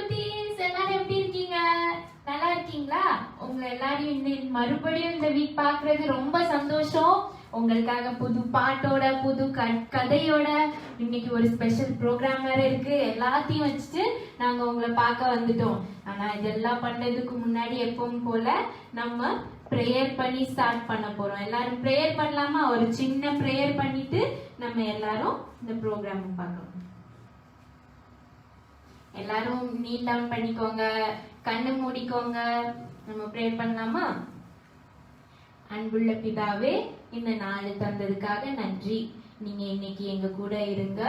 குட்டீஸ் எல்லாரும் எப்படி இருக்கீங்க? நல்லா இருக்கீங்களா? உங்களை எல்லாரையும் மறுபடியும் இந்த வீக் பாக்குறது ரொம்ப சந்தோஷம். உங்களுக்காக புது பாட்டோட புது கதையோட இன்னைக்கு ஒரு ஸ்பெஷல் ப்ரோக்ராம் வேற இருக்கு. எல்லாத்தையும் வச்சுட்டு நாங்க உங்களை பார்க்க வந்துட்டோம். ஆனா இதெல்லாம் பண்றதுக்கு முன்னாடி எப்பவும் போல நம்ம ப்ரேயர் பண்ணி ஸ்டார்ட் பண்ண போறோம். எல்லாரும் ப்ரேயர் பண்ணலாமா? ஒரு சின்ன ப்ரேயர் பண்ணிட்டு நம்ம எல்லாரும் இந்த ப்ரோக்ராம் பார்க்கலாம். எல்லாரும் நீல் டவுன் பண்ணிக்கோங்க, கண்ணு மூடிக்கோங்க. நம்ம ப்ரேயர் பண்ணலாமா? அன்புள்ள பிதாவே, இந்த நாள் தந்ததுக்காக நன்றி. நீங்க இன்னைக்கு எங்க கூட இருங்க.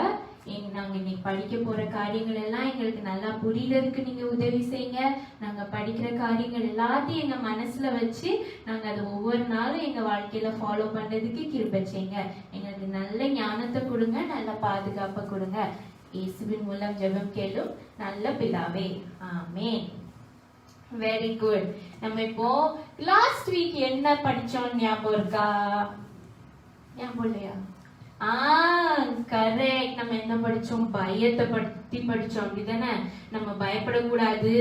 நாங்க இன்னைக்கு படிக்க போற காரியங்கள் எல்லாம் எங்களுக்கு நல்லா புரியறதுக்கு நீங்க உதவி செய்யுங்க. நாங்க படிக்கிற காரியங்கள் எல்லாத்தையும் எங்க மனசுல வச்சு நாங்க அதை ஒவ்வொரு நாளும் எங்க வாழ்க்கையில ஃபாலோ பண்றதுக்கு கிருபை செய்யுங்க. எங்களுக்கு நல்ல ஞானத்தை கொடுங்க, நல்ல பாதுகாப்பை கொடுங்க. இயேசுவின் மூலம் ஜெபம் கேளும் நல்ல பிதாவே, ஆமென். Very good. நம்ம இப்போ லாஸ்ட் வீக் என்ன படிச்சோம் ஞாபகம் இருக்கா? ஞாபகம் இல்லையா? கரெக்ட். நம்ம என்ன படிச்சோம்? பயத்தை பத்தி படிச்சோம், அப்படிதானே? நம்ம பயப்படக்கூடாது,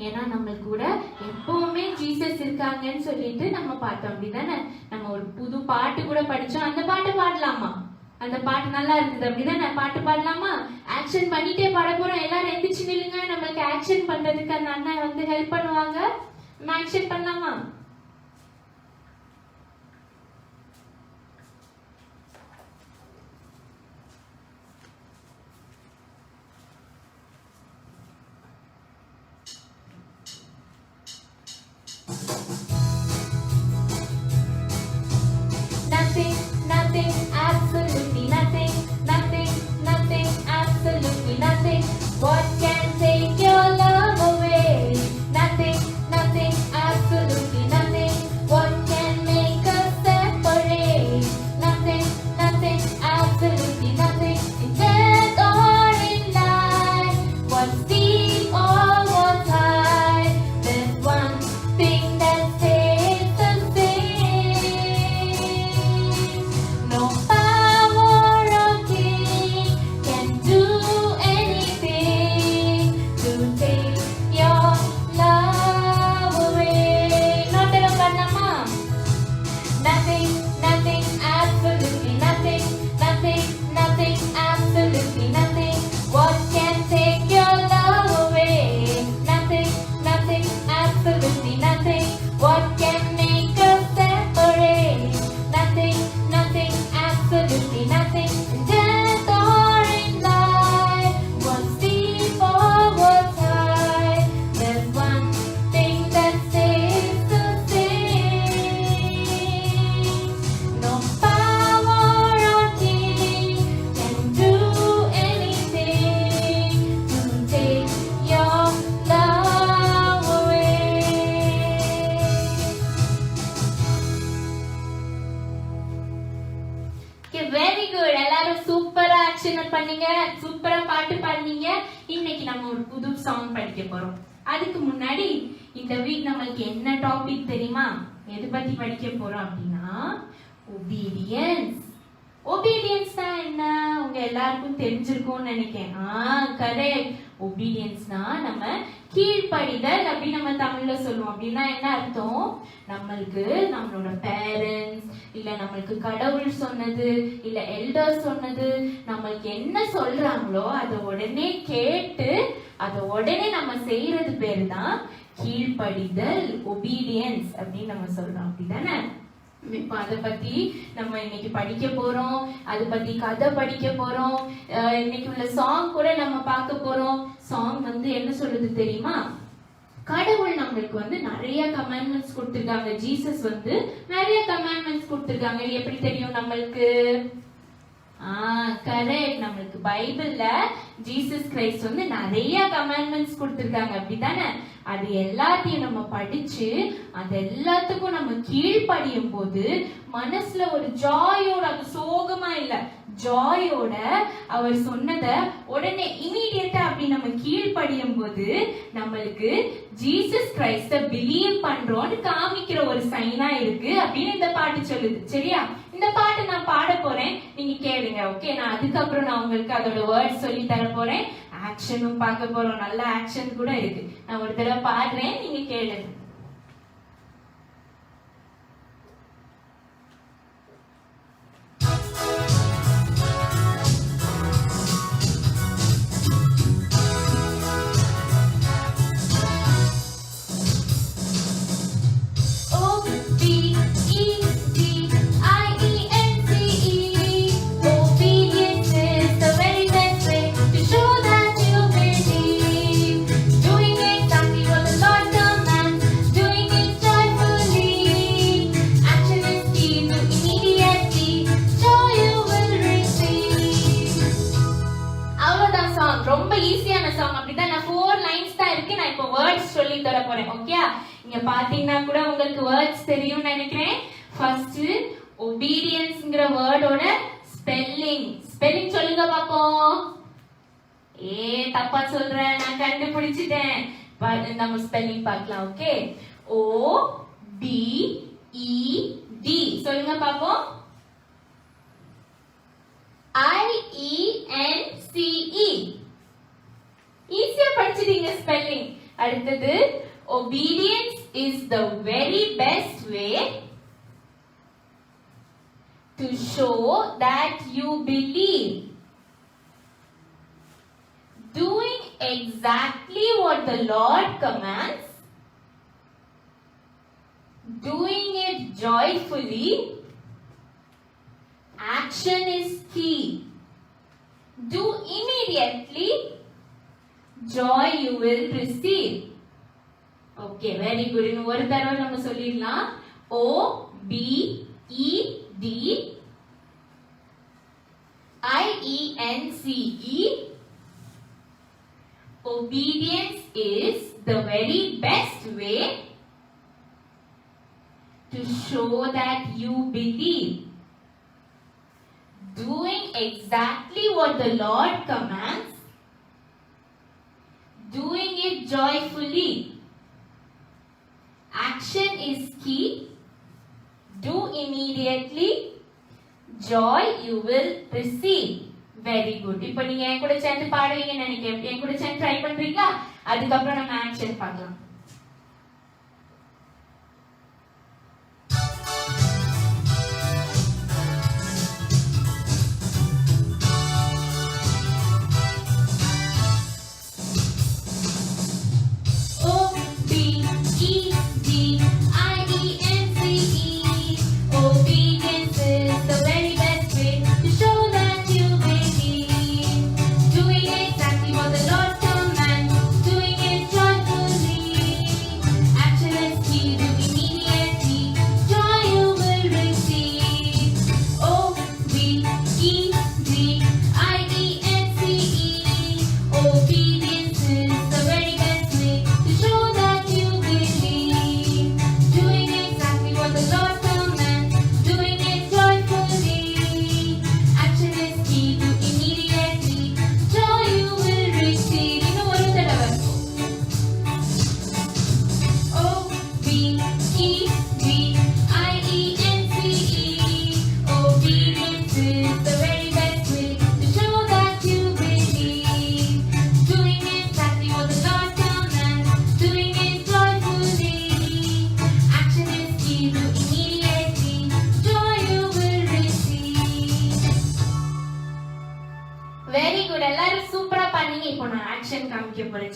ஏன்னா நம்ம கூட எப்பவுமே ஜீசஸ் இருக்காங்கன்னு சொல்லிட்டு நம்ம பார்த்தோம், அப்படிதானே? நம்ம ஒரு புது பாட்டு கூட படிச்சோம். அந்த பாட்டு பாடலாமா? அந்த பாட்டு நல்லா இருக்குது, அப்படிதானே? பாட்டு பாடலாமா? ஆக்ஷன் பண்ணிட்டே பாட போறோம். எல்லாரும் எந்திரிச்சு நில்லுங்க. நம்மளுக்கு ஆக்ஷன் பண்றதுக்கு அந்த அண்ணா ஹெல்ப் பண்ணுவாங்க. நம்ம ஆக்ஷன் பண்ணலாமா? What can take your love away? Nothing, nothing, absolutely nothing. What can make us separate? Nothing, nothing, absolutely nothing. In death or in life, what's deep or what's high, there's one thing that stays the same. No power or king can do பண்ணீங்க. சூப்பரா பாட்டு பாடுனீங்க. இன்னைக்கு நம்ம ஒரு புது song படிக்க போறோம். அதுக்கு முன்னாடி இந்த வீக் நம்மளுக்கு என்ன டாபிக் தெரியுமா? எது பத்தி படிக்க போறோம் அப்படின்னா ஒபீடியன்ஸ். ஒபீடியன்ஸ்னா என்ன? உங்க எல்லாருக்கும் தெரிஞ்சிருக்கும்னு நினைக்கிறேன். கரெக்ட். ஒபீடியன்ஸ்னா நம்ம கீழ்ப்படிதல் அப்படி நம்ம தமிழ்ல சொல்லுவோம். அப்படின்னா என்ன அர்த்தம்? நம்மளுக்கு நம்மளோட பேரண்ட்ஸ் இல்ல நம்மளுக்கு கடவுள் சொன்னது இல்ல எல்டர்ஸ் சொன்னது நம்மளுக்கு என்ன சொல்றாங்களோ அதை உடனே கேட்டு அதை உடனே நம்ம செய்யறது பேரு தான் கீழ்ப்படிதல், ஒபீடியன்ஸ் அப்படின்னு நம்ம சொல்றோம், அப்படிதானே? இப்ப அதை பத்தி நம்ம இன்னைக்கு படிக்க போறோம். அதை பத்தி கதை படிக்க போறோம். இன்னைக்கு உள்ள சாங் கூட நம்ம பார்க்க போறோம். சாங் என்ன சொல்லுது தெரியுமா? கடவுள் நம்மளுக்கு நிறைய கமாண்ட்மெண்ட்ஸ் கொடுத்திருக்காங்க. ஜீசஸ் நிறைய கமாண்ட்மெண்ட்ஸ் கொடுத்திருக்காங்க. எப்படி தெரியும் நம்மளுக்கு? கரெக்ட். நம்மளுக்கு பைபிள்ல ஜீசஸ் கிரைஸ்ட் நிறைய கமாண்ட்மெண்ட்ஸ் கொடுத்திருக்காங்க, அப்படிதானே? அது எல்லாத்தையும் நம்ம படிச்சு அது எல்லாத்துக்கும் நம்ம கீழ்ப்படியும் போது மனசுல ஒரு ஜாயோட, அது சோகமா இல்ல, ஜாயோட அவர் சொன்னத உடனே இமீடியட்டா அப்படி நம்ம கீழ்ப்படியும் போது நம்மளுக்கு ஜீசஸ் கிரைஸ்ட பிலீவ் பண்றோம்னு காமிக்கிற ஒரு சைனா இருக்கு அப்படின்னு இந்த பாட்டு சொல்லுது. சரியா? இந்த பாட்டு நான் பாட போறேன், நீங்க கேளுங்க. ஓகே? நான் அதுக்கப்புறம் நான் உங்களுக்கு அதோட வேர்ட் சொல்லி தர போறேன். ஆக்ஷனும் பார்க்க போறோம். நல்ல ஆக்ஷன் கூட இருக்கு. நான் ஒரு தடவை பாடுறேன், நீங்க கேளுங்க. ரொம்ப ஈஸியான சாங். அப்படிதான் நான் 4 லைன்ஸ் தான் இருக்கு. நான் இப்போ வேர்ட்ஸ் சொல்லி தர போறேன். ஓகே, இங்க பாத்தீங்கன்னா கூட உங்களுக்கு வேர்ட்ஸ் தெரியும் நினைக்கிறேன். ஃபர்ஸ்ட் ஒபீடியன்ஸ்ங்கற வேர்டோட ஸ்பெல்லிங் சொல்லுங்க பாப்போம். தப்பா சொல்றேன், நான் கண்டுபிடிச்சிட்டேன். நம்ம ஸ்பெல்லிங் பார்க்கலாம். Okay, O B E D சொல்லுங்க பாப்போம். IENCE ஈஸியா படிச்சிட்டீங்க ஸ்பெல்லிங். அடுத்தது obedience is the very best way to show that you believe. Doing exactly what the Lord commands, doing it joyfully. Action is key. Do immediately. Joy you will receive. Okay, very good. In ஒரு தடவை நம்ம சொல்லிடலாம். O B E D IENCE. Obedience is the very best way to show that you believe. Doing exactly what the Lord commands, doing it joyfully. Action is key. Do immediately. Joy you will receive. Very good. இப்போ நீங்க என் கூட சேர்ந்து பாடுவீங்கன்னு நினைக்கிறேன். என் கூட சேர்ந்து try பண்றீங்களா? அதுக்கப்புறம் நம்ம ஆக்ஷன் பார்க்கலாம்.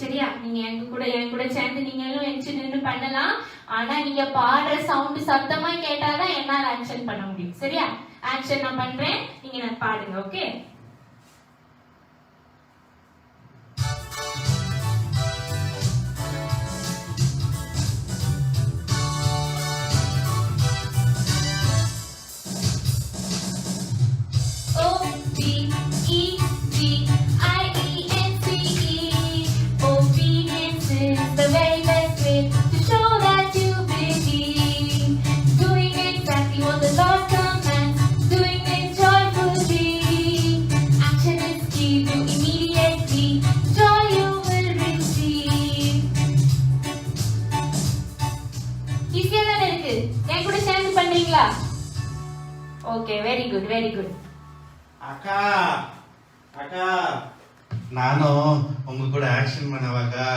சரியா? நீங்க என் கூட சேர்ந்து நீங்களும் எஞ்சி நின்று பண்ணலாம். ஆனா நீங்க பாடுற சவுண்ட் சத்தமா கேட்டாதான் என்னால ஆக்ஷன் பண்ண முடியும். சரியா? ஆக்ஷன் நான் பண்றேன், நீங்க நான் பாடுங்க. Okay? Okay, very good, very good. Aka, நானும் உங்க கூட ஆக்ஷன் பண்ணவாக்கா?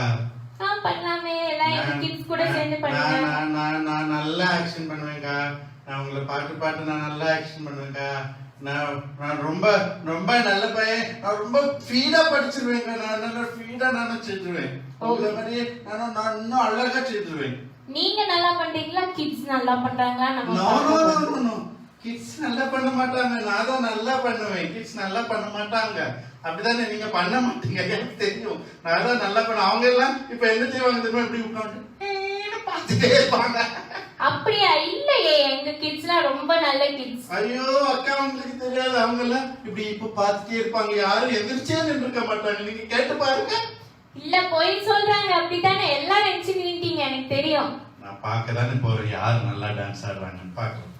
பண்ணலாமே, எல்லாம் கிட்ஸ் கூட சேர்ந்து பண்ணுங்க. நான் நல்லா ஆக்ஷன் பண்ணுவேன்க்கா. நான் உங்களை பாட்டு நான் நல்லா ஆக்ஷன் பண்ணுவேன்க்கா. நான் ரொம்ப ரொம்ப நல்ல பையன். நான் ரொம்ப ஃபீடா படிச்சிருவேங்க. நான் நல்லா ஃபீடா நானும் செய்துருவேன். உங்களை மாதிரி நான் இன்னும் அழகா செய்துருவேன். நீங்க நல்லா பண்றீங்களா, கிட்ஸ் நல்லா பண்றாங்களா? கிட்ஸ் நல்லா பண்ண மாட்டாங்க, நான் தான் நல்லா பண்ணுவேன். கிட்ஸ் நல்லா பண்ண மாட்டாங்க. அப்படிதானே? நீங்க பண்ண மாட்டீங்க, எனக்கு தெரியும். நான் தான் நல்லா பண்ண. அவங்க எல்லாம் இப்ப என்ன செய்வாங்க தெரியுமா? இப்படி உட்காந்து பார்த்துட்டே இருப்பாங்க. அப்படியா? இல்லையே, எங்க கிட்ஸ்லாம் ரொம்ப நல்ல கிட்ஸ். ஐயோ அக்கா, உங்களுக்கு தெரியாது. அவங்க எல்லாம் இப்படி இப்ப பார்த்துட்டே இருப்பாங்க. யாரும் எந்திரிச்சே நின்றுக்க மாட்டாங்க. நீங்க கேட்டு பாருங்க. இல்ல, போய் சொல்றாங்க. அப்படித்தானே எல்லாம் நினைச்சு நின்னுட்டீங்க, எனக்கு தெரியும். நான் பார்க்க தானே போறேன் யாரு நல்லா டான்ஸ் ஆடுறாங்கன்னு பாக்குறேன்.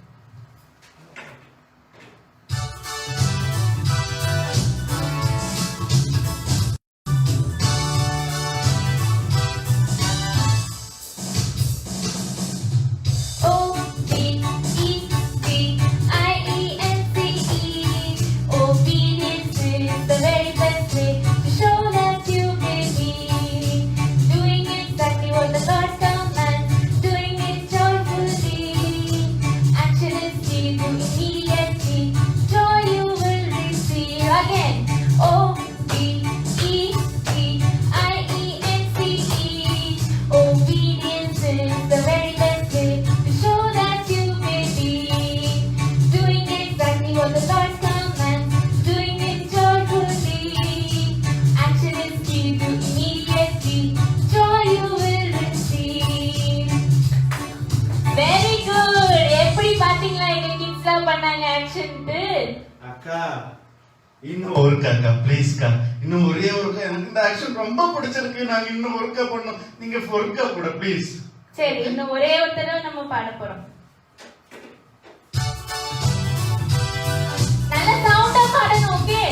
அக்கா இன்னும் ஒருக்கா ப்ளீஸ்க்கா, இன்னும் ஒரே ஒருக்கா. எனக்கு இந்த ஆக்ஷன் ரொம்ப பிடிச்சிருக்கு. நாங்க இன்னும் ஒருக்கா பண்ணோம். நீங்க ஒருக்கா கூட ப்ளீஸ். சரி, இன்னும் ஒரே ஒரு தடவை நம்ம பாட போறோம். நல்ல சவுண்டா பாடணும். ஓகே?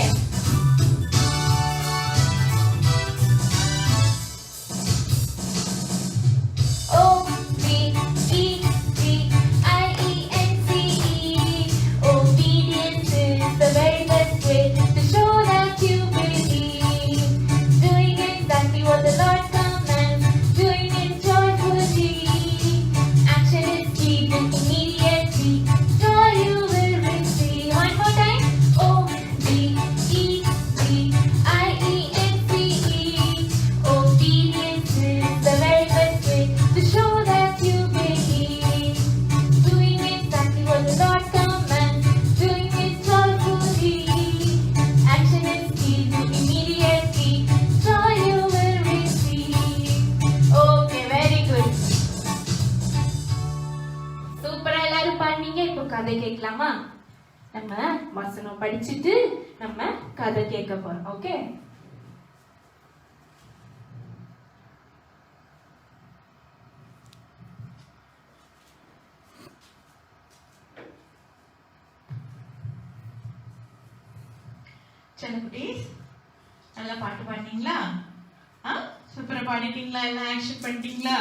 கதை கேட்கலாமா? நம்ம வசனம் படிச்சுட்டு நம்ம கதை கேட்க போறோம். ஓகே? செல்லக்குட்டீஸ், நல்லா பாட்டு பாடினீங்களா? சூப்பரா பாடிட்டீங்களா? எல்லாம் ஆக்ஷன் பண்ணிட்டீங்களா?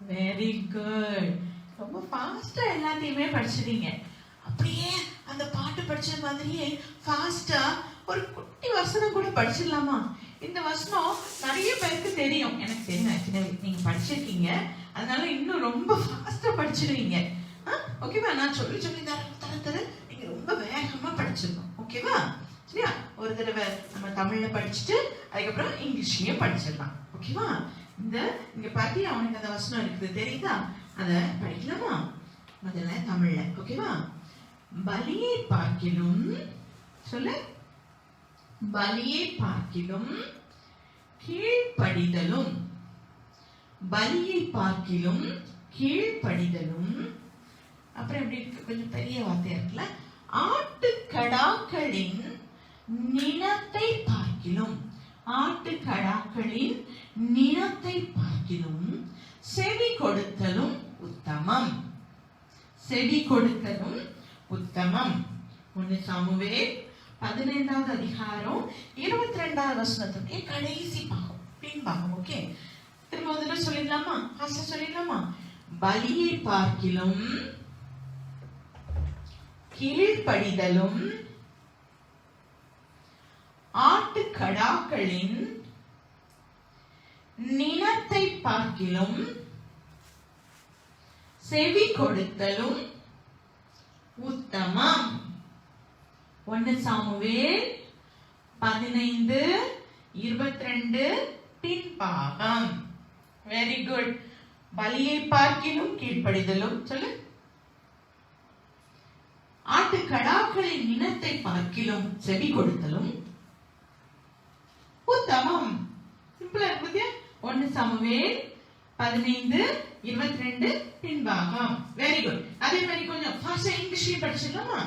Very good. ரொம்ப ஃபாஸ்டா எல்லாத்தையுமே படிச்சிட்டீங்க. அப்படியே அந்த பாட்டு படிச்ச மாதிரியே ஃபாஸ்டா ஒரு குட்டி வசனம் கூட படிச்சிடலாமா? இந்த வசனம் நிறைய பேருக்கு தெரியும், எனக்கு தெரியும். ஆக்சுவலி நீங்க படிச்சிருக்கீங்க, அதனால இன்னும் ரொம்ப ஃபாஸ்டா படிச்சிருவீங்க. ஓகேவா? நான் சொல்லி சொல்லி தர நீங்க ரொம்ப வேகமா படிச்சிடணும். ஓகேவா? சரியா? ஒரு தடவை நம்ம தமிழ்ல படிச்சுட்டு அதுக்கப்புறம் இங்கிலீஷ்லயும் படிச்சிடலாம். ஓகேவா? இங்க பாத்தி அவனுக்கு அந்த வசனம் இருக்குது, தெரியுதா? அத படிக்கலாமா? முதல்ல தமிழ்ல. ஓகேவா? பலியை பார்க்கிலும், சொல்ல, பலியை பார்க்கிலும் கீழ்ப்படிதலும், பலியை பார்க்கிலும் கீழ்ப்படிதலும். அப்புறம் எப்படி இருக்கு? கொஞ்சம் பெரிய வார்த்தையா இருக்குல்ல. ஆட்டுக்கடாக்களின் நினத்தை பார்க்கிலும், ஆட்டுக்கடாக்களின் நினத்தை பார்க்கிலும் செவி கொடுத்தலும் உத்தமம், செவி கொடுத்தலும் உத்தமம். 1 சாமுவேல் 15வது அதிகாரம் 22வது வசனத்துடைய கடைசி பாகம், பின்பாகம். ஓகே? திரும்ப ஒரு தடவை சொல்லிடலாமா? ஆசை சொல்லிடலாமா? பலியை பார்க்கிலும் கீழ்ப்படிதலும் ஆட்டுக்கு கடாக்களின் நினத்தை பார்க்கிலும் செவி கொடுத்தலும் உத்தமம். 1 சாமுவேல் 15:22 பின்பாகம். Very good. பலியை பார்க்கிலும் கீழ்ப்படிதலும். சொல்லு. ஆட்டுக்கடாக்களின் நினத்தை பார்க்கிலும் செவி கொடுத்தலும் உத்தமம். சிம்பிளா இருக்கு. 1 சாமுவேல் 15:22 பின்பாகம். Very good. அதே மாதிரி கொஞ்சம் ஃபாஸ்டா இங்கிலீஷ்லயும் படிச்சிடலாமா?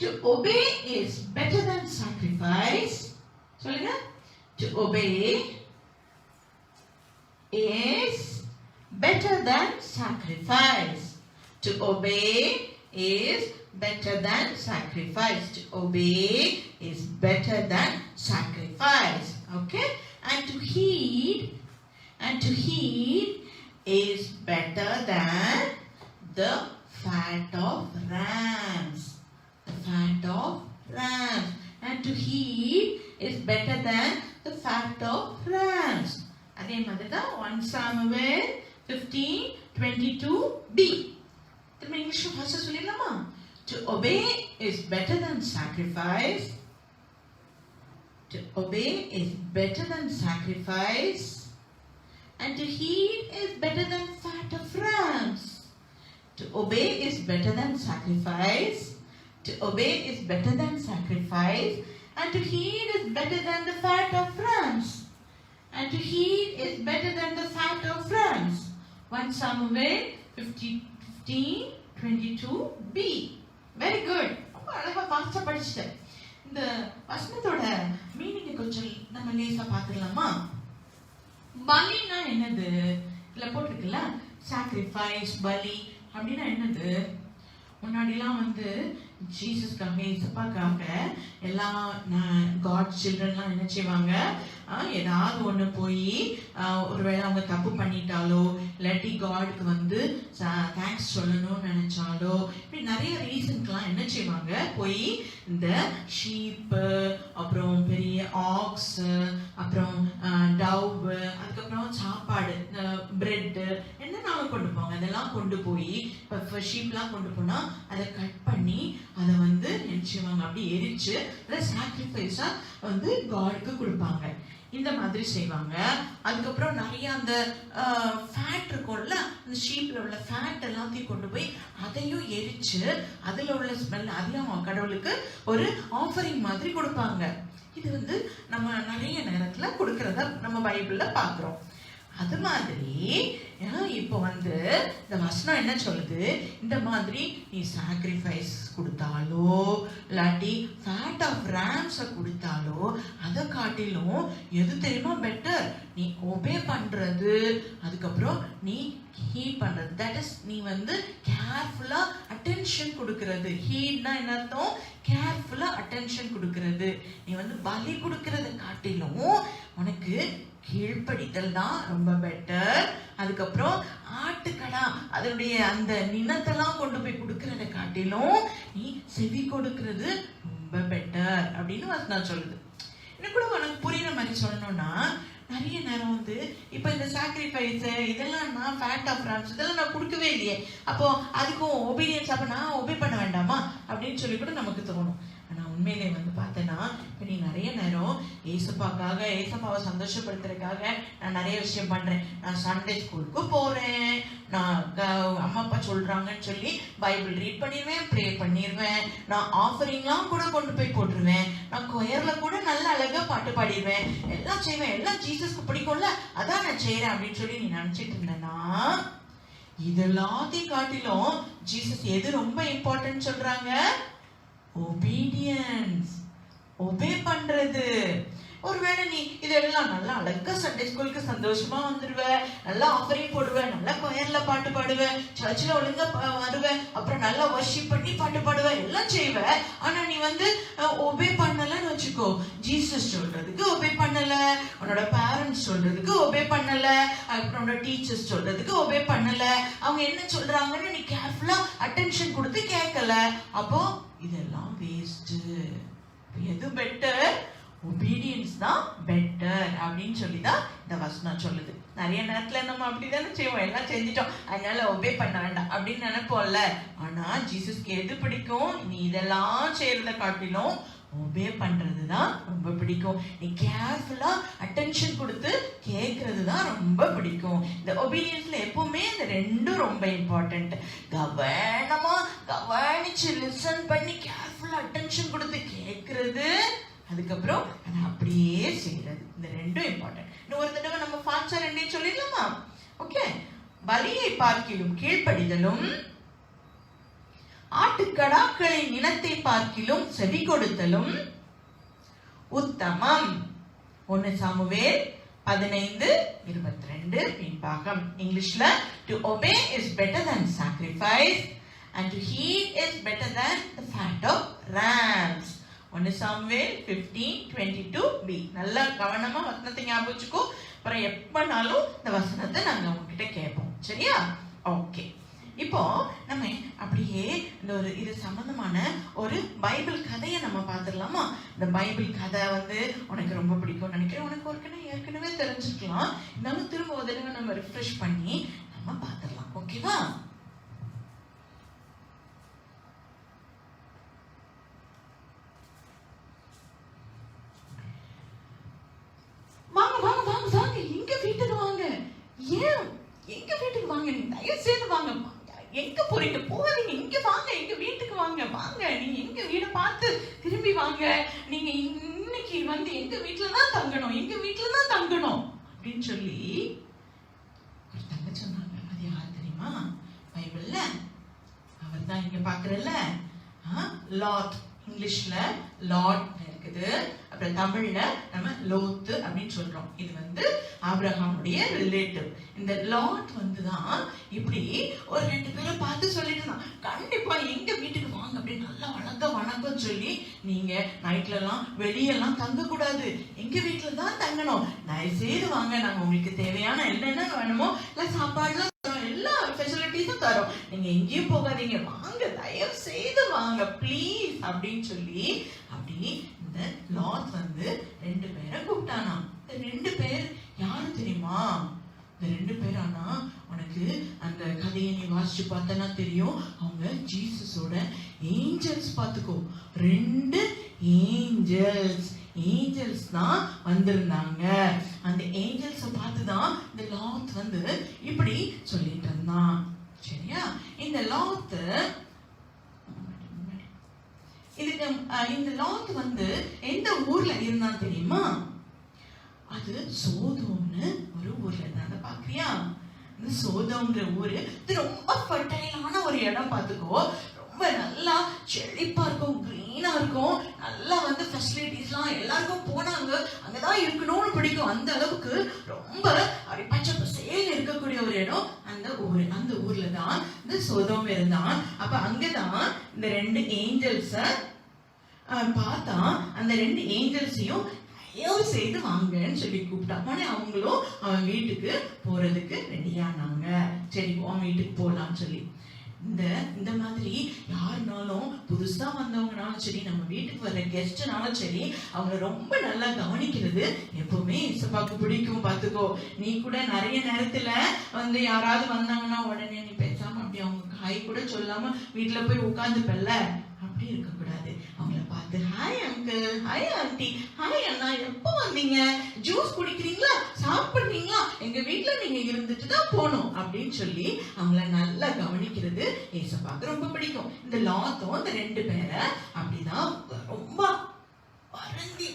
To obey is better than sacrifice. சொல்லுங்க. To obey is better than sacrifice. To obey is better than sacrifice. To obey is better than sacrifice. Okay? And to heed is better than the fat of rams. The fat of rams. And to heed is better than the fat of rams. அதே மாதிரி தான் 1 Samuel 15:22b. திரும்ப English ஃபாஸ்டா சொல்லிடலாமா? To obey is better than sacrifice. To obey is better than sacrifice. And to heed is better than fat of rams. To obey is better than sacrifice. To obey is better than sacrifice. And to heed is better than the fat of rams. And to heed is better than the fat of rams. 1 Samuel 15:22b. Very good. ரொம்ப அழகா ஃபாஸ்டா படிச்சிட்டேன். இந்த வசனத்தோட meaning கொஞ்சம் நம்ம லேசா பார்த்துடலாமா? பலினா என்னது? இல்ல போட்டிருக்குல்ல, சாக்ரிஃபைஸ், பலி அப்படின்னா என்னது? முன்னாடிலாம் வந்து ஜீசஸ்க்காக, இயேசுக்காக எல்லா காட் சில்ட்ரன்லாம் என்ன செய்வாங்க? ஏதாவது ஒன்று போய் ஒருவேளை அவங்க தப்பு பண்ணிட்டாலோ இல்லாட்டி காடுக்கு வந்து தேங்க்ஸ் சொல்லணும்னு நினைச்சாலோ இப்படி நிறைய ரீசன்க்கெலாம் என்ன செய்வாங்க? போய் இந்த ஷீப்பு, அப்புறம் பெரிய ஆக்ஸ், அப்புறம் டவ், அதுக்கப்புறம் சாப்பாடு, பிரெட்டு என்னென்னாலும் கொண்டு போவாங்க. அதெல்லாம் கொண்டு போய் இப்போ ஷீப்லாம் கொண்டு போனால் அதை கட் பண்ணி அதை வந்து நினைச்சுவாங்க, அப்படி எரிச்சு அதை சாக்ரிஃபைஸா வந்து காடுக்கு கொடுப்பாங்க. இந்த மாதிரி செய்வாங்க. அதுக்கப்புறம் நிறைய அந்த ஃபேட் இருக்கும்ல, அந்த ஷீப்ல உள்ள ஃபேட் எல்லாத்தையும் கொண்டு போய் அதையும் எரிச்சு அதுல உள்ள ஸ்மெல் அதையும் கடவுளுக்கு ஒரு ஆஃபரிங் மாதிரி கொடுப்பாங்க. இது வந்து நம்ம நிறைய நேரத்துல கொடுக்கறத நம்ம பைபிள்ல பாக்குறோம். அது மாதிரி இப்போ வந்து இந்த வசனம் என்ன சொல்லுது? இந்த மாதிரி நீ சாக்ரிஃபைஸ் கொடுத்தாலோ இல்லாட்டி ஃபேட் ஆஃப் ராம்ஸை கொடுத்தாலோ அதை காட்டிலும் எது தெரியுமா பெட்டர்? நீ ஒபே பண்றது, அதுக்கப்புறம் நீ ஹீட் பண்றது. தட் இஸ் நீ வந்து கேர்ஃபுல்லா அட்டென்ஷன் கொடுக்கறது. ஹீட்னா என்ன அர்த்தம்? கேர்ஃபுல்லா அட்டென்ஷன் கொடுக்கறது. நீ வந்து பலி கொடுக்கறத காட்டிலும் உனக்கு கீழ்ப்படிதல் தான் ரொம்ப பெட்டர். அதுக்கப்புறம் ஆட்டுக்கடா அதனுடைய அந்த நினத்தெல்லாம் கொண்டு போய் கொடுக்கறத காட்டிலும் நீ செவி கொடுக்கறது ரொம்ப பெட்டர் அப்படின்னு நான் சொல்லுது. இன்னும் கூட உனக்கு புரியுற மாதிரி சொல்லணும்னா, நிறைய நேரம் வந்து இப்ப இந்த சாக்ரிஃபைஸ் இதெல்லாம் நான் ஃபேட் ஆஃப் ராம்ஸ் இதெல்லாம் நான் கொடுக்கவே இல்லையே, அப்போ அதுக்கும் ஒபீடியன்ஸ், அப்ப நான் ஒபே பண்ண வேண்டாமா அப்படின்னு சொல்லி கூட நமக்கு தோணும். ஆனா உண்மையிலே வந்து பார்த்தேன்னா, இப்போ நீ நிறைய நேரம் ஏசப்பாக்காக, ஏசப்பாவை சந்தோஷப்படுத்துறதுக்காக நான் நிறைய விஷயம் பண்றேன். நான் சண்டே ஸ்கூலுக்கு போறேன், நான் அம்மா அப்பா சொல்றாங்கன்னு சொல்லி பைபிள் ரீட் பண்ணிடுவேன், ப்ரே பண்ணிடுவேன், நான் ஆஃபரிங்லாம் கூட கொண்டு போய் போட்டுருவேன், நான் கொயர்ல கூட நல்ல அழகா பாட்டு பாடிடுவேன், எல்லாம் செய்வேன், எல்லாம் ஜீசஸ்க்கு பிடிக்கும்ல அதான் நான் செய்யறேன் அப்படின்னு சொல்லி நீ நினைச்சிட்டு இருந்தேன்னா, இதெல்லாத்தையும் காட்டிலும் ஜீசஸ் எது ரொம்ப இம்பார்ட்டன்ட் சொல்றாங்க? obedience, obey பண்றது. ஒருவேளை நீ இதெல்லாம் நல்லா அழகா சண்டே ஸ்கூலுக்கு சந்தோஷமா வந்துடுவ, நல்லா ஆஃபரிங் போடுவ, நல்லா கொயர்ல பாட்டு பாடுவ, சர்ச்சில் ஒழுங்கா வருவ, அப்புறம் நல்லா வர்ஷிப் பண்ணி பாட்டு பாடுவ, எல்லாம் செய்வ. ஆனா நீ வந்து ஒபே பண்ணலன்னு வச்சுக்கோ, ஜீசஸ் சொல்றதுக்கு ஒபே பண்ணல, உன்னோட பேரண்ட்ஸ் சொல்றதுக்கு ஒபே பண்ணல, அப்புறம் உன்னோட டீச்சர்ஸ் சொல்றதுக்கு ஒபே பண்ணல, அவங்க என்ன சொல்றாங்கன்னு நீ கேர்ஃபுல்லா அட்டென்ஷன் கொடுத்து கேட்கல, அப்போ இதெல்லாம் வேஸ்ட். எது பெட்டர்? ஒபீடியன்ஸ் தான் பெட்டர் அப்படின்னு சொல்லி தான் இந்த வசனம் சொல்லுது. நிறைய நேரத்துல நம்ம அப்படிதானே செய்வோம், எல்லாம் செஞ்சிட்டோம் அதனால ஒபே பண்ண வேண்டாம் அப்படின்னு நினைப்போம்ல. ஆனா ஜீசஸ்க்கு எது பிடிக்கும்? நீ இதெல்லாம் செய்யறத காட்டிலும் ஒபே பண்றதுதான் ரொம்ப பிடிக்கும். நீ கேர்ஃபுல்லா அட்டென்ஷன் கொடுத்து கேட்கறது தான் ரொம்ப பிடிக்கும். இந்த ஒபீடியன்ஸ்ல எப்பவுமே இந்த ரெண்டும் ரொம்ப இம்பார்ட்டன்ட். கவனமா கவனிச்சு லிசன் பண்ணி கேர்ஃபுல்லா அட்டென்ஷன் கொடுத்து கேட்கறது, அதுக்கப்புறம் அதை அப்படியே செய்யறது, இந்த ரெண்டும் இம்பார்ட்டன்ட். இன்னும் ஒரு தடவை நம்ம ஃபாஸ்டா ரெண்டையும் சொல்லிடலாமா? ஓகே. பலியை பார்க்கிலும் கீழ்ப்படிதலும் ஆட்டுக்கடாக்களின் இனத்தை பார்க்கிலும் செவி கொடுத்தலும் உத்தமம். 1 சாமுவேல் 15:22 பின்பாகம். இங்கிலீஷ்ல to obey is better than sacrifice and to heed is better than the fat of rams. 1 Samuel 15:22b. நல்லா கவனமா வசனத்தை ஞாபகம் வச்சுக்கோ. அப்புறம் எப்பனாலும் இந்த வசனத்தை நாங்க உங்ககிட்ட கேட்போம். சரியா? ஓகே. இப்போ நம்ம அப்படியே இந்த ஒரு இது சம்பந்தமான ஒரு பைபிள் கதையை நம்ம பார்த்துடலாமா? இந்த பைபிள் கதை உனக்கு ரொம்ப பிடிக்கும் நினைக்கிறேன். உனக்கு ஏற்கனவே தெரிஞ்சுக்கலாம். இருந்தாலும் திரும்ப ஒரு தடவை நம்ம ரிஃப்ரெஷ் பண்ணி நம்ம பார்த்துடலாம். ஓகேவா? வாங்க வாங்க வாங்க வாங்க, எங்க வீட்டுக்கு வாங்க. ஏன் எங்க வீட்டுக்கு வாங்க, நீங்க தயவு செய்து வாங்க. எங்க போறீங்க? போகாதீங்க, இங்க வாங்க, எங்க வீட்டுக்கு வாங்க. வாங்க, நீங்க எங்க வீட பார்த்து திரும்பி வாங்க. நீங்க இன்னைக்கு எங்க வீட்டுலதான் தங்கணும், எங்க வீட்டுலதான் தங்கணும் அப்படின்னு சொல்லி ஒரு தங்க சொன்னாங்க. அது யார் தெரியுமா? பைபிள்ல அவர் தான் இங்க பாக்குறல்ல, லாட். இங்கிலீஷ்ல லாட் இருக்குது, அப்புறம் தமிழ்ல நம்ம லோத்து அப்படின்னு சொல்றோம். இது ஆபிரகாமுடைய ரிலேட்டிவ். இந்த லாட் தான் இப்படி ஒரு 2 பேரை பார்த்து சொல்லிட்டு இருந்தான், கண்டிப்பா எங்க வீட்டுக்கு வாங்க அப்படின்னு நல்லா வணக்கம் சொல்லி, நீங்க நைட்ல எல்லாம் வெளியெல்லாம் தங்க கூடாது, எங்க வீட்டுல தான் தங்கணும், தயவு செய்து வாங்க, நாங்க உங்களுக்கு தேவையான என்னென்ன வேணுமோ இல்ல சாப்பாடுலாம் எல்லா ஃபெசிலிட்டிஸும் தரோம், நீங்க எங்கேயும் போகாதீங்க, வாங்க, தயவு செய்து வாங்க ப்ளீஸ் அப்படின்னு சொல்லி அப்படி இந்த லாட் 2 பேரை கூப்பிட்டானா. இந்த 2 பேர் யாரு தெரியுமா? இந்த 2 பேர் ஆனா உனக்கு அந்த கதையை நீ வாசிச்சு பார்த்தனா தெரியும், அவங்க ஜீசஸோட ஏஞ்சல்ஸ். பார்த்துக்கோ, 2 ஏஞ்சல்ஸ் தான் வந்திருந்தாங்க. அந்த ஏஞ்சல்ஸ பார்த்துதான் இந்த லாத் இப்படி சொல்லிட்டு இருந்தான். சரியா? இந்த லாத் இதுக்கு இந்த லாத் எந்த ஊர்ல இருந்தான் தெரியுமா? அது சோதோம்னு ஒரு ஊர்ல இருந்தாங்க. பாக்குறியா? இந்த சோதோம்ன்ற ஊரு இது ரொம்ப ஃபர்டைலான ஒரு இடம். பாத்துக்கோ, ரொம்ப நல்லா செழிப்பா இருக்கும், கிரீனா இருக்கும், நல்லா ஃபெசிலிட்டிஸ்லாம் எல்லாருக்கும் போனாங்க அங்கதான் இருக்கணும்னு பிடிக்கும். அந்த அளவுக்கு ரொம்ப அப்படி பச்சை பசேல் இருக்கக்கூடிய ஒரு இடம் அந்த ஊர்ல தான் இந்த சோதோம் இருந்தான். அப்ப அங்கதான் இந்த 2 ஏஞ்சல்ஸ பார்த்தா, அந்த 2 ஏஞ்சல்ஸையும் தயவு செய்து வாங்கன்னு சொல்லி கூப்பிட்டாங்க. ஆனா அவங்களும் அவன் வீட்டுக்கு போறதுக்கு ரெடியானாங்க. சரி, அவன் வீட்டுக்கு போலான்னு சொல்லி. இந்த மாதிரி யாருனாலும் புதுசா வந்தவங்கனாலும் சரி, நம்ம வீட்டுக்கு வர்ற கெஸ்ட்னாலும் சரி, அவங்கள ரொம்ப நல்லா கவனிக்கிறது எப்பவுமே இசப்பாக்கு பிடிக்கும். பாத்துக்கோ, நீ கூட நிறைய நேரத்துல யாராவது வந்தாங்கன்னா உடனே நீ பேசாம அப்படி அவங்க ஹாய் கூட சொல்லாம வீட்டுல போய் உட்காந்துப்பல்ல, அப்படி இருக்க கூடாது. அவங்கள பார்த்து hi uncle, hi aunty, hi அண்ணா, எப்போ வந்தீங்க, ஜூஸ் குடிக்கிறீங்களா, சாப்பிடுறீங்களா, எங்க வீட்டுல நீங்க இருந்துட்டு தான் போகணும் அப்படின்னு சொல்லி அவங்கள நல்லா கவனிக்கிறது ஏசப்பாக்கு ரொம்ப பிடிக்கும். இந்த லாத்தும் இந்த 2 பேரை அப்படிதான் ரொம்ப வருந்தி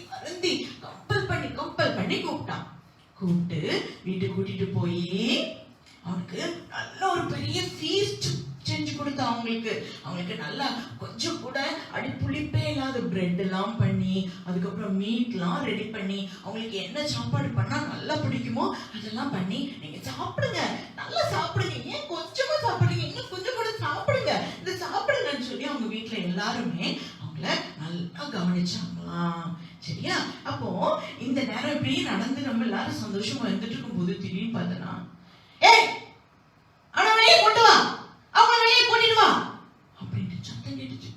கம்பல் பண்ணி கூப்பிட்டான். கூப்பிட்டு வீட்டுக்கு கூட்டிட்டு போய் அவனுக்கு நல்ல ஒரு பெரிய ஃபீஸ்ட் செஞ்சு கொடுத்தா. அவங்களுக்கு நல்லா கொஞ்சம் கூட அடி புளிப்பே இல்லாத பிரெட் எல்லாம் பண்ணி, அதுக்கப்புறம் மீட்லாம் ரெடி பண்ணி, அவங்களுக்கு என்ன சாப்பாடு பண்ணா நல்லா பிடிக்குமோ அதெல்லாம் பண்ணி, நீங்க சாப்பிடுங்க, நல்லா சாப்பிடுங்க, ஏன் கொஞ்சமா சாப்பிடுங்க, இன்னும் கொஞ்சம் கூட சாப்பிடுங்க, இந்த சாப்பிடுங்கன்னு சொல்லி அவங்க வீட்டுல எல்லாருமே அவங்கள நல்லா கவனிச்சாங்களாம். சரியா? அப்போ இந்த நேரம் இப்படி நடந்து நம்ம எல்லாரும் சந்தோஷமா இருந்துட்டு இருக்கும் போது திடீர்னு பார்த்தனா, ஏய் அவனை வெளியே கொண்டு வா, அவனை வெளியே கூட்டிட்டு வா அப்படின்னு சத்தம் கேட்டுச்சு.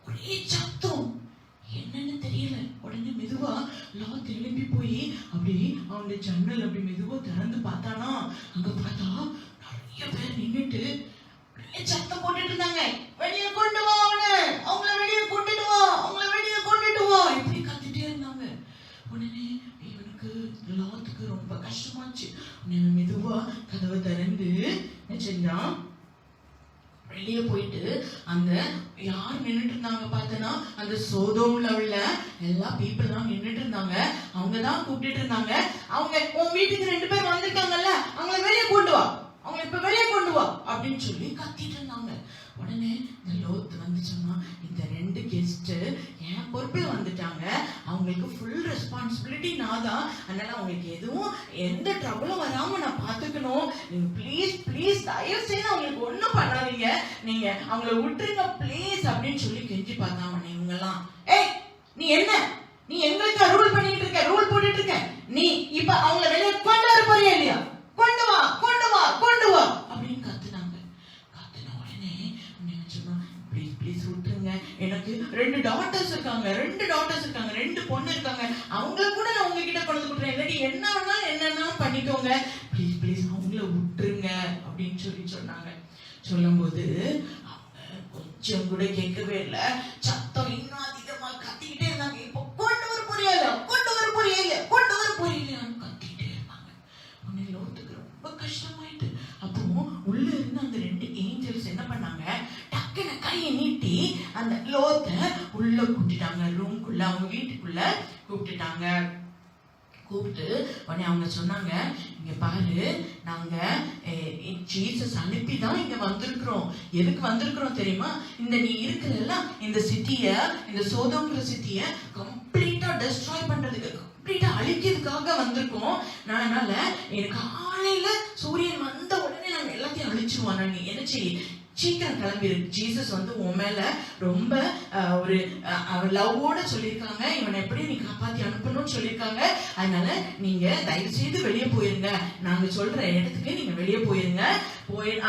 ஒரே சத்தம், என்னன்னு தெரியல. உடனே மெதுவா போய் அப்படி அவனுடைய ஜன்னல் அப்படி மெதுவா திறந்து பார்த்தானா, அங்க பார்த்தா நிறைய பேர் நின்னுட்டு சத்தம் போட்டுட்டு இருந்தாங்க. வெளியே கொண்டு வா அவங்கள வெளியே கொண்டுட்டு வா, அவங்கள வெளியே கொண்டுட்டு வா, இப்படி கத்திட்டே இருந்தாங்க. உடனே இவனுக்கு லாத்துக்கு ரொம்ப கஷ்டமாச்சு. மெதுவா கதவை திறந்து என்ன செஞ்சான், வெளியே போயிட்டு அங்க யார் நின்றுட்டு இருந்தாங்க பார்த்தனா, அந்த சோதோம்ல உள்ள எல்லா பீப்புள்லாம் நின்றுட்டு இருந்தாங்க. அவங்கதான் கூப்பிட்டு இருந்தாங்க, அவங்க உன் வீட்டுக்கு 2 பேர் வந்திருக்காங்கல்ல, அவங்கள வெளியே கொண்டு வா, அவங்க இப்ப வெளியே கொண்டு வா அப்படின்னு சொல்லி கத்திட்டு இருந்தாங்க. உடனே இந்த லோத் வந்து சொன்னா, இந்த 2 கெஸ்ட் என் பொறுப்புல வந்துட்டாங்க, அவங்களுக்கு ஃபுல் ரெஸ்பான்சிபிலிட்டி நான் தான், அதனால அவங்களுக்கு எதுவும் எந்த ட்ரபிளும் வராம நான் பாத்துக்கணும். நீங்க ப்ளீஸ் ப்ளீஸ் தயவு செய்து அவங்களுக்கு ஒண்ணும் பண்ணாதீங்க, நீங்க அவங்கள விட்டுருங்க ப்ளீஸ் அப்படின்னு சொல்லி கெஞ்சி பார்த்தாங்க. இவங்க எல்லாம், ஏய் நீ என்ன, நீ எங்களுக்கு ரூல் பண்ணிட்டு இருக்க, ரூல் போட்டுட்டு இருக்க, நீ இப்ப அவங்கள வெளியே கொண்டு வர போறியா இல்லையா, கொண்டு வா கொண்டு வா கொண்டு வா அப்படின்னு கத்துனாங்க. கத்துன உடனே சொன்னா, ப்ளீஸ் ப்ளீஸ் விட்டுருங்க, எனக்கு 2 டாட்டர்ஸ் இருக்காங்க, 2 பொண்ணு இருக்காங்க, அவங்கள கூட நான் உங்ககிட்ட கொண்டு கொடுக்குறேன், இல்லாட்டி என்ன வேணாலும் என்னன்னா பண்ணிக்கோங்க, ப்ளீஸ் ப்ளீஸ் அவங்கள விட்டுருங்க அப்படின்னு சொல்லி சொன்னாங்க. சொல்லும் போது அவங்க கொஞ்சம் கூட கேட்கவே இல்லை, சத்தம் இன்னும் அதிகமா கத்திக்கிட்டே இருந்தாங்க. இப்போ கொண்டு வர போறியா இல்லையா, கொண்டு வர போறியா இல்லையா, கொண்டு வர போறியா இல்லையான்னு கத்திக்கிட்டே இருந்தாங்க. உடனே லோத்துக்கு ரொம்ப கஷ்டமாயிட்டு. அப்போ உள்ள இருந்து அந்த 2 ஏஞ்சல்ஸ் என்ன பண்ணாங்க, டக்குன்னு கையை நீட்டி அந்த லோத்தை உள்ள கூட்டிட்டாங்க, ரூம்குள்ள, அவங்க வீட்டுக்குள்ள கூப்பிட்டுட்டாங்க. கூப்பிட்டு உடனே அவங்க சொன்னாங்க, இங்க பாரு, நாங்க ஜீசஸ் அனுப்பிதான் இங்க வந்திருக்கிறோம். எதுக்கு வந்திருக்கிறோம் தெரியுமா, இந்த நீ இருக்கிறல்ல இந்த சிட்டிய, இந்த சோதோங்கிற சிட்டிய கம்ப்ளீட்டா டெஸ்ட்ராய் பண்றதுக்கு, கம்ப்ளீட்டா அழிக்கிறதுக்காக வந்திருக்கோம். அதனால காலையில சூரியன் வந்த உடனே நாங்க எல்லாத்தையும் அழிச்சிருவோம், நாங்க என்ன செய்ய சீக்கிரம் கிளம்பிரு. ஜீசஸ் வந்து உன் மேல ரொம்ப ஒரு லவ்வோட சொல்லியிருக்காங்க, இவனை எப்படி நீ காப்பாத்தி அனுப்பணும்னு சொல்லியிருக்காங்க. அதனால நீங்க தயவு செய்து வெளியே போயிருங்க, நாங்க சொல்ற இடத்துக்கு நீங்க வெளியே போயிருங்க.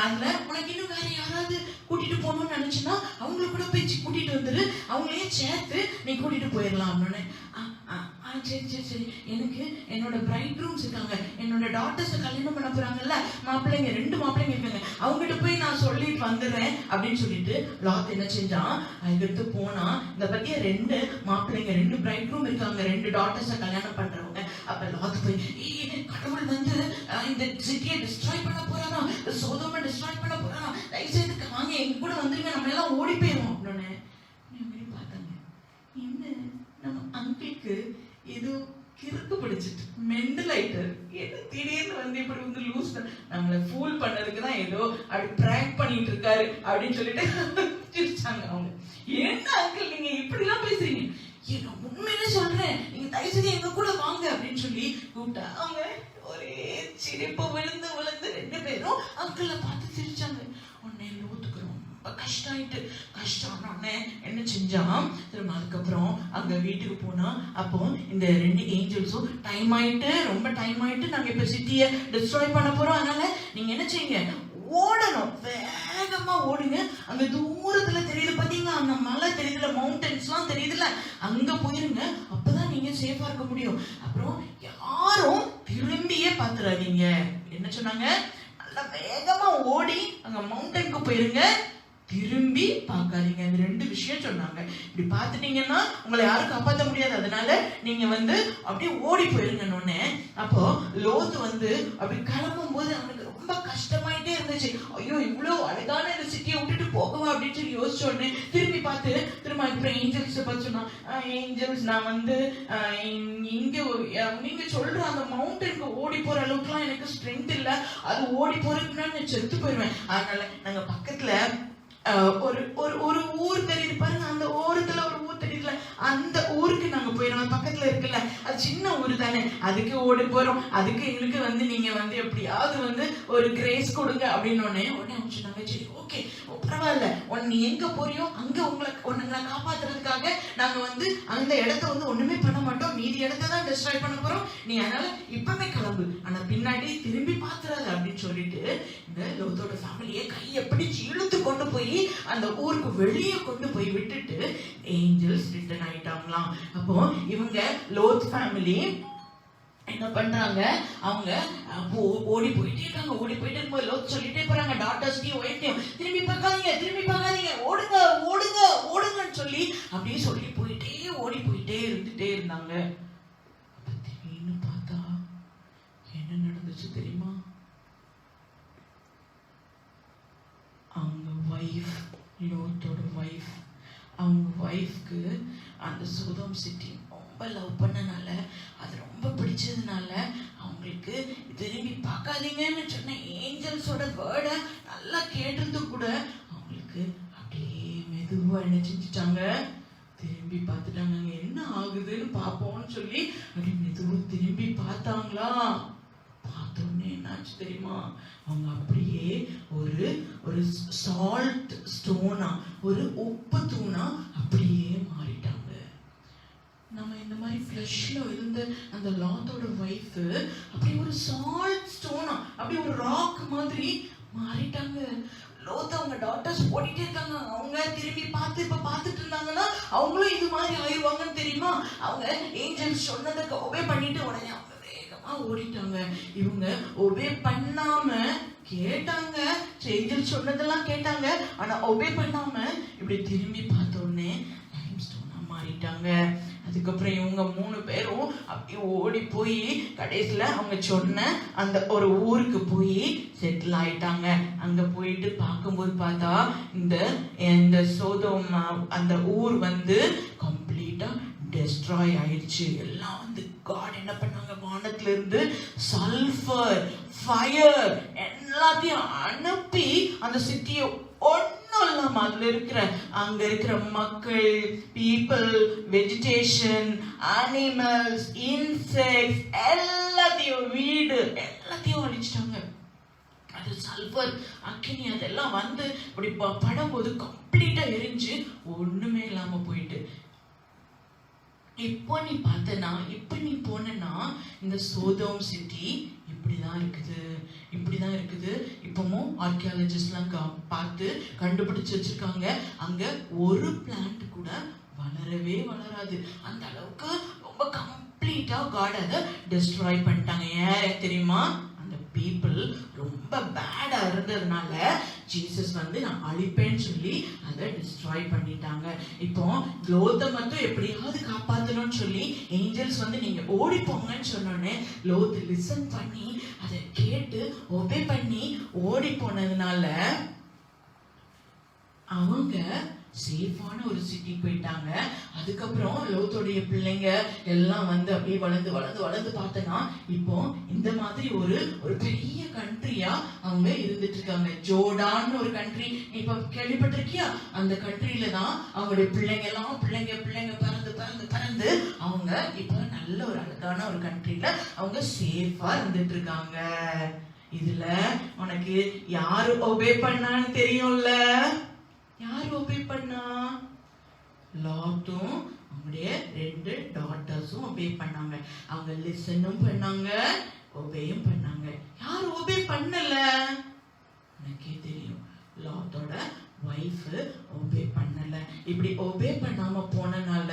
அதுல உனக்கு இன்னும் வேற யாராவது கூட்டிட்டு போகணும்னு நினைச்சுன்னா அவங்கள கூட போய் கூட்டிட்டு வந்துரு, அவங்களையே சேர்த்து நீ கூட்டிட்டு போயிடலாம் அப்படின்னு. சரி சரி சரி, எனக்கு என்னோட பிரைட் ரூம்ஸ் இருக்காங்க, என்னோட டாட்டர்ஸ் கல்யாணம் பண்ண போறாங்கல்ல, மாப்பிள்ளைங்க 2 மாப்பிள்ளைங்க இருக்காங்க, அவங்ககிட்ட போய் நான் சொல்லிட்டு வந்துடுறேன் அப்படின்னு சொல்லிட்டு லாத் என்ன செஞ்சான், அதுக்கு போனா இந்த பத்திய 2 மாப்பிள்ளைங்க, 2 பிரைட் ரூம் இருக்காங்க, 2 டாட்டர்ஸ கல்யாணம் பண்றவங்க. அப்ப லாத் போய், கடவுள் வந்து இந்த சிட்டியை டிஸ்ட்ராய் பண்ண போறானா, சோதோமை டிஸ்ட்ராய் பண்ண போறானா, தயவு செய்து வாங்க எங்க கூட வந்துருங்க, நம்ம எல்லாம் ஓடி போயிடுவோம் அப்படின்னு பார்த்தாங்க. என்ன நம்ம அங்கிளுக்கு ஏதோ கிறுக்கு பிடிச்சிட்டு மெண்டல் ஆயிட்டு, என்ன திடீர்னு வந்து இப்படி வந்து லூஸ் நம்மளை ஃபூல் பண்ணதுக்கு தான் ஏதோ அப்படி பிராங்க் பண்ணிட்டு இருக்காரு அப்படின்னு சொல்லிட்டு சிரிச்சாங்க அவங்க. என்ன அங்கிள் நீங்க இப்படி எல்லாம் பேசுறீங்க, உண்மையிலே சொல்றேன், நீங்க தயவு செய்து எங்க கூட வாங்க அப்படின்னு சொல்லி கூப்பிட்டா அவங்க ஒரே சிரிப்பு விழுந்து விழுந்து 2 பேரும் அங்கிளை பார்த்து சிரிச்சாங்க. உடனே லோத்துக்கு ரொம்ப கஷ்டம் ஆயிட்டு, கஷ்டம் உடனே என்ன செஞ்சான், திரும்ப அதுக்கப்புறம் அங்க வீட்டுக்கு போனா, அப்போ இந்த 2 ஏஞ்சல்ஸும் டைம் ஆயிட்டு, ரொம்ப டைம் ஆயிட்டு, நாங்க இப்ப சிட்டியை டிஸ்ட்ராய் பண்ண போறோம், அதனால நீங்க என்ன செய்யுங்க, ஓடணும், வேகமா ஓடுங்க. அங்க தூரத்துல தெரியுது பாத்தீங்களா, அந்த மலை தெரியுதுல, மவுண்டன்ஸ் எல்லாம் தெரியுதுல, அங்க போயிருங்க, அப்பதான் நீங்க சேஃபா இருக்க முடியும். அப்புறம் யாரும் திரும்பியே பாத்துறாதீங்க. என்ன சொன்னாங்க, நல்லா வேகமா ஓடி அங்க மவுண்டனுக்கு போயிருங்க, திரும்பி பார்க்காதீங்க. இந்த 2 விஷயம் சொன்னாங்க. இப்படி பார்த்துட்டீங்கன்னா உங்களை யாரும் காப்பாற்ற முடியாது, அதனால நீங்க வந்து அப்படியே ஓடி போயிருங்கன்னு. அப்போ லோத்து வந்து அப்படி கிளம்பும் போது அவனுக்கு ரொம்ப கஷ்டமாயிட்டே இருந்துச்சு. ஐயோ இவ்வளவு அழகான இந்த சிட்டியை விட்டுட்டு போகவா அப்படின்னு சொல்லி யோசிச்ச உடனே திரும்பி பார்த்து திரும்ப அப்புறம் ஏஞ்சல்ஸ் பார்த்து சொன்னா, ஏஞ்சல்ஸ் நான் வந்து இங்க நீங்க சொல்ற அந்த மவுண்டனுக்கு ஓடி போற அளவுக்குலாம் எனக்கு ஸ்ட்ரென்த் இல்ல, அது ஓடி போறதுக்குன்னா நான் செத்து போயிடுவேன், அதனால நாங்க பக்கத்துல ஒரு ஊர் தெரியுது பாருங்க, அந்த ஓரத்துல ஒரு ஊர் தெரியுதுல, அந்த ஊருக்கு நாங்க போயிடும், பக்கத்துல இருக்குல்ல, அது சின்ன ஊர் தானே, அதுக்கு ஓடி போறோம், அதுக்கு எங்களுக்கு வந்து நீங்க வந்து எப்படியாவது வந்து ஒரு கிரேஸ் கொடுங்க அப்படின்னு. உடனே அவங்க சொன்னாங்க, சரி ஓகே பரவாயில்ல, நீ எங்க போறியோ அங்க உங்களை காப்பாத்துறதுக்காக நாங்க வந்து அந்த இடத்த வந்து ஒண்ணுமே பண்ண மாட்டோம், மீதி இடத்த தான் டிஸ்ட்ராய் பண்ண போறோம், நீ அதனால இப்பவே கிளம்பு, ஆனா பின்னாடி திரும்பி பாத்துறாது அப்படின்னு சொல்லிட்டு இந்த லோத்தோட ஃபேமிலியை கையை பிடிச்சு இழுத்து கொண்டு போய் அந்த ஊருக்கு வெளியே கொண்டு போய் விட்டுட்டு ஏஞ்சல்ஸ் ரிட்டர்ன் ஆயிட்டாங்களாம். அப்போ இவங்க லோத் ஃபேமிலி என்ன பண்றாங்க, அவங்க ஓடி போயிட்டே இருக்காங்க. ஓடி போயிட்டே இருக்கும்போது லோத் சொல்லிட்டே போறாங்க டாட்டர்ஸ்டையும் ஒய்ஃப்டையும், திரும்பி பார்க்காதீங்க, ஓடுங்க ஓடுங்க ஓடுங்கன்னு சொல்லி அப்படியே சொல்லி ஓடி போயிட்டே இருந்துட்டே இருந்தாங்க. அப்ப திடீர்னு பார்த்தா என்ன நடந்துச்சு தெரியுமா? அவங்க வைஃப், லோத்தோட வைஃப், அவங்க வைஃப்க்கு அந்த சோதோம் சிட்டி ரொம்ப லவ் பண்ணனால, அது ரொம்ப பிடிச்சதுனால அவங்களுக்கு திரும்பி பார்க்காதீங்கன்னு சொன்ன ஏஞ்சல்ஸோட வேர்டை நல்லா கேட்டிருந்து கூட அவங்களுக்கு அப்படியே மெதுவா என்ன செஞ்சுட்டாங்க, திரும்பி பார்த்துட்டாங்க. என்ன ஆகுதுன்னு பார்ப்போம்னு சொல்லி அப்படி மெதுவா திரும்பி பார்த்தாங்களா. பார்த்தோன்னே என்னாச்சு தெரியுமா? அவங்க அப்படியே ஒரு சால்ட் ஸ்டோனா, ஒரு உப்பு தூணா அப்படியே மாறிட்டாங்க. நம்ம இந்த மாதிரி ஃப்ளஷ்ல இருந்த அந்த லாத்தோட வைஃப் அப்படி ஒரு சால்ட் ஸ்டோனா, அப்படி ஒரு ராக் மாதிரி மாறிட்டாங்க. லோத் அவங்க டாட்டர்ஸ் ஓடிட்டே இருக்காங்க. அவங்க திரும்பி பார்த்துட்டு இருந்தாங்கன்னா அவங்களும் இது மாதிரி ஆயிடுவாங்கன்னு தெரியுமா? அவங்க ஏஞ்சல்ஸ் சொன்னதுக்கு ஒபே பண்ணிட்டு உடனே அவங்க வேகமா ஓடிட்டாங்க. இவங்க ஒபே பண்ணாம கேட்டாங்க, ஏஞ்சல்ஸ் சொன்னதெல்லாம் கேட்டாங்க, ஆனா ஒபே பண்ணாம இப்படி திரும்பி பார்த்த உடனே லைம் ஸ்டோனா மாறிட்டாங்க. அதுக்கப்புறம் இவங்க 3 பேரும் அப்படி ஓடி போய் கடைசியில அவங்க சொன்ன அந்த ஒரு ஊருக்கு போய் செட்டில் ஆயிட்டாங்க. அங்க போயிட்டு பார்க்கும்போது பார்த்தா இந்த சோதோம் அந்த ஊர் கம்ப்ளீட்டா டெஸ்ட்ராய் ஆயிடுச்சு. எல்லாம் காட் என்ன பண்ணாங்க, வானத்துல இருந்து சல்ஃபர், ஃபயர் எல்லாத்தையும் அனுப்பி அந்த சிட்டியை ஒன்னும் இல்லாம அங்க இருக்கிற மக்கள், பீப்புள், வெஜிடேஷன், அனிமல்ஸ், இன்செக்ட்ஸ் எல்லாத்தையும், வீடு எல்லாத்தையும் அழிச்சிட்டாங்க. அது சல்ஃபர் அக்கினி அதெல்லாம் இப்படி படும்போது கம்ப்ளீட்டா எரிஞ்சு ஒண்ணுமே இல்லாம போயிட்டு. இப்போ நீ பார்த்தனா, இப்ப நீ போனா இந்த சோதோம் சிட்டி இப்படிதான் இருக்குது. இப்பவும் ஆர்கியாலஜிஸ்ட்லாம் பார்த்து கண்டுபிடிச்சு வச்சிருக்காங்க, அங்க ஒரு பிளான்ட் கூட வளரவே வளராது. அந்த அளவுக்கு ரொம்ப கம்ப்ளீட்டா காட் அதை டெஸ்ட்ராய் பண்ணிட்டாங்க. ஏன் தெரியுமா? பீப்புள் ரொம்ப பேடா இருந்ததுனால ஜீசஸ் நான் அழிப்பேன்னு சொல்லி அதை டிஸ்ட்ராய் பண்ணிட்டாங்க. இப்போ லோத்தை மட்டும் எப்படியாவது காப்பாத்தணும்னு சொல்லி ஏஞ்சல்ஸ் நீங்க ஓடி போங்கன்னு சொன்னோன்னே லோத் லிசன் பண்ணி அதை கேட்டு ஒபே பண்ணி ஓடி போனதுனால அவங்க சேஃபான ஒரு சிட்டி போயிட்டாங்க. அதுக்கப்புறம் லோத்தோடைய பிள்ளைங்க எல்லாம் அப்படியே வளர்ந்து பார்த்தனா இப்போ இந்த மாதிரி ஒரு பெரிய கண்ட்ரியா அவங்க இருந்துட்டு இருக்காங்க. ஜோர்டான் ஒரு கண்ட்ரி இப்ப கேள்விப்பட்டிருக்கியா? அந்த கண்ட்ரியில தான் அவங்களுடைய பிள்ளைங்க எல்லாம் பிள்ளைங்க பறந்து அவங்க இப்ப நல்ல ஒரு அழகான ஒரு கண்ட்ரியில அவங்க சேஃபா இருந்துட்டு இருக்காங்க. இதுல உனக்கு யாரு ஒபே பண்ணான்னு தெரியும்ல? யாரு ஒபே பண்ணா? லாத்தும் அவங்களுடைய 2 டாட்டர்ஸும் ஒபே பண்ணாங்க. அவங்க லிசனும் பண்ணாங்க, ஒபேயும் பண்ணாங்க. யாரு ஒபே பண்ணல? உனக்கே தெரியும், லாத்தோட வைஃப் ஒபே பண்ணல. இப்படி ஒபே பண்ணாம போனனால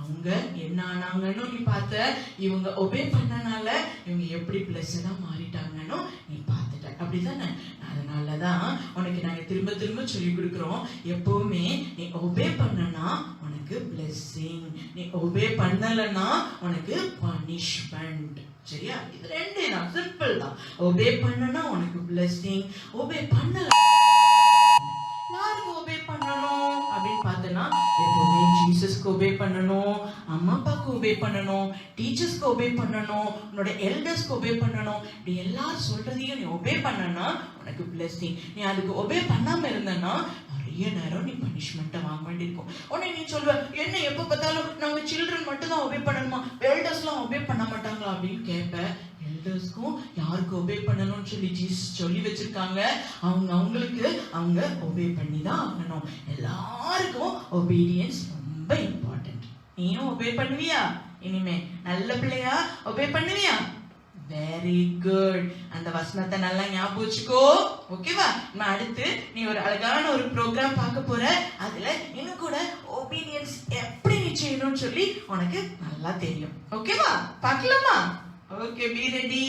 அவங்க என்ன ஆனாங்கன்னு நீ பார்த்த. இவங்க ஒபே பண்ணனால இவங்க எப்படி பிளஸ்டா மாறிட்டாங்கன்னு நீ பார்த்துட்ட. அப்படிதானே? அதனாலதான் உனக்கு நாங்க திரும்ப சொல்லி கொடுக்கிறோம், எப்பவுமே நீ ஒபே பண்ணனா உனக்கு பிளெஸிங், நீ ஒபே பண்ணலன்னா உனக்கு பனிஷ்மெண்ட். சரியா? இது 2 தான், சிம்பிள் தான். ஒபே பண்ணனா உனக்கு பிளெஸிங், ஒபே பண்ணல யாருக்கு ஒபே பண்ணணும் அப்படின்னு பார்த்தனா எப்பவுமே ஜீசஸ்க்கு ஒபே பண்ணணும், அம்மா அப்பாவுக்கு ஒபே பண்ணணும், டீச்சர்ஸ்க்கு ஒபே பண்ணணும், உன்னோட எல்டர்ஸ்க்கு ஒபே பண்ணணும். இப்படி எல்லாரும் சொல்றதையும் நீ ஒபே பண்ணனா உனக்கு பிளெஸிங். நீ அதுக்கு ஒபே பண்ணாம இருந்தனா நிறைய நேரம் நீ பனிஷ்மெண்ட்டை வாங்க வேண்டியிருக்கும். உடனே நீ சொல்லுவ, என்ன எப்ப பார்த்தாலும் நாங்க சில்ட்ரன் மட்டும் தான் ஒபே பண்ணணுமா, எல்டர்ஸ்லாம் ஒபே பண்ண மாட்டாங்களா அப்படின்னு கேட்ப. எல்டர்ஸ்க்கும் யாருக்கு ஒபே பண்ணணும்னு சொல்லி ஜீசஸ் சொல்லி வச்சிருக்காங்க. அவங்களுக்கு அவங்க ஒபே பண்ணி தான் ஆகணும். எல்லாருக்கும் ஒபீடியன்ஸ் ரொம்ப இம்பார்ட்டன்ட். நீயும் ஒபே பண்ணுவியா? இனிமே நல்ல பிள்ளையா ஒபே பண்ணுவியா? Very good. அந்த வசனத்தை நல்லா ஞாபகம் வச்சுக்கோ. ஓகேவா? அடுத்து நீ ஒரு அழகான ஒரு ப்ரோக்ராம் பார்க்க போற. அதுல இன்னும் கூட ஒபீடியன்ஸ் எப்படி நீ செய்யணும்னு சொல்லி உனக்கு நல்லா தெரியும். ஓகேவா? பார்க்கலாமா? Okay, be ready.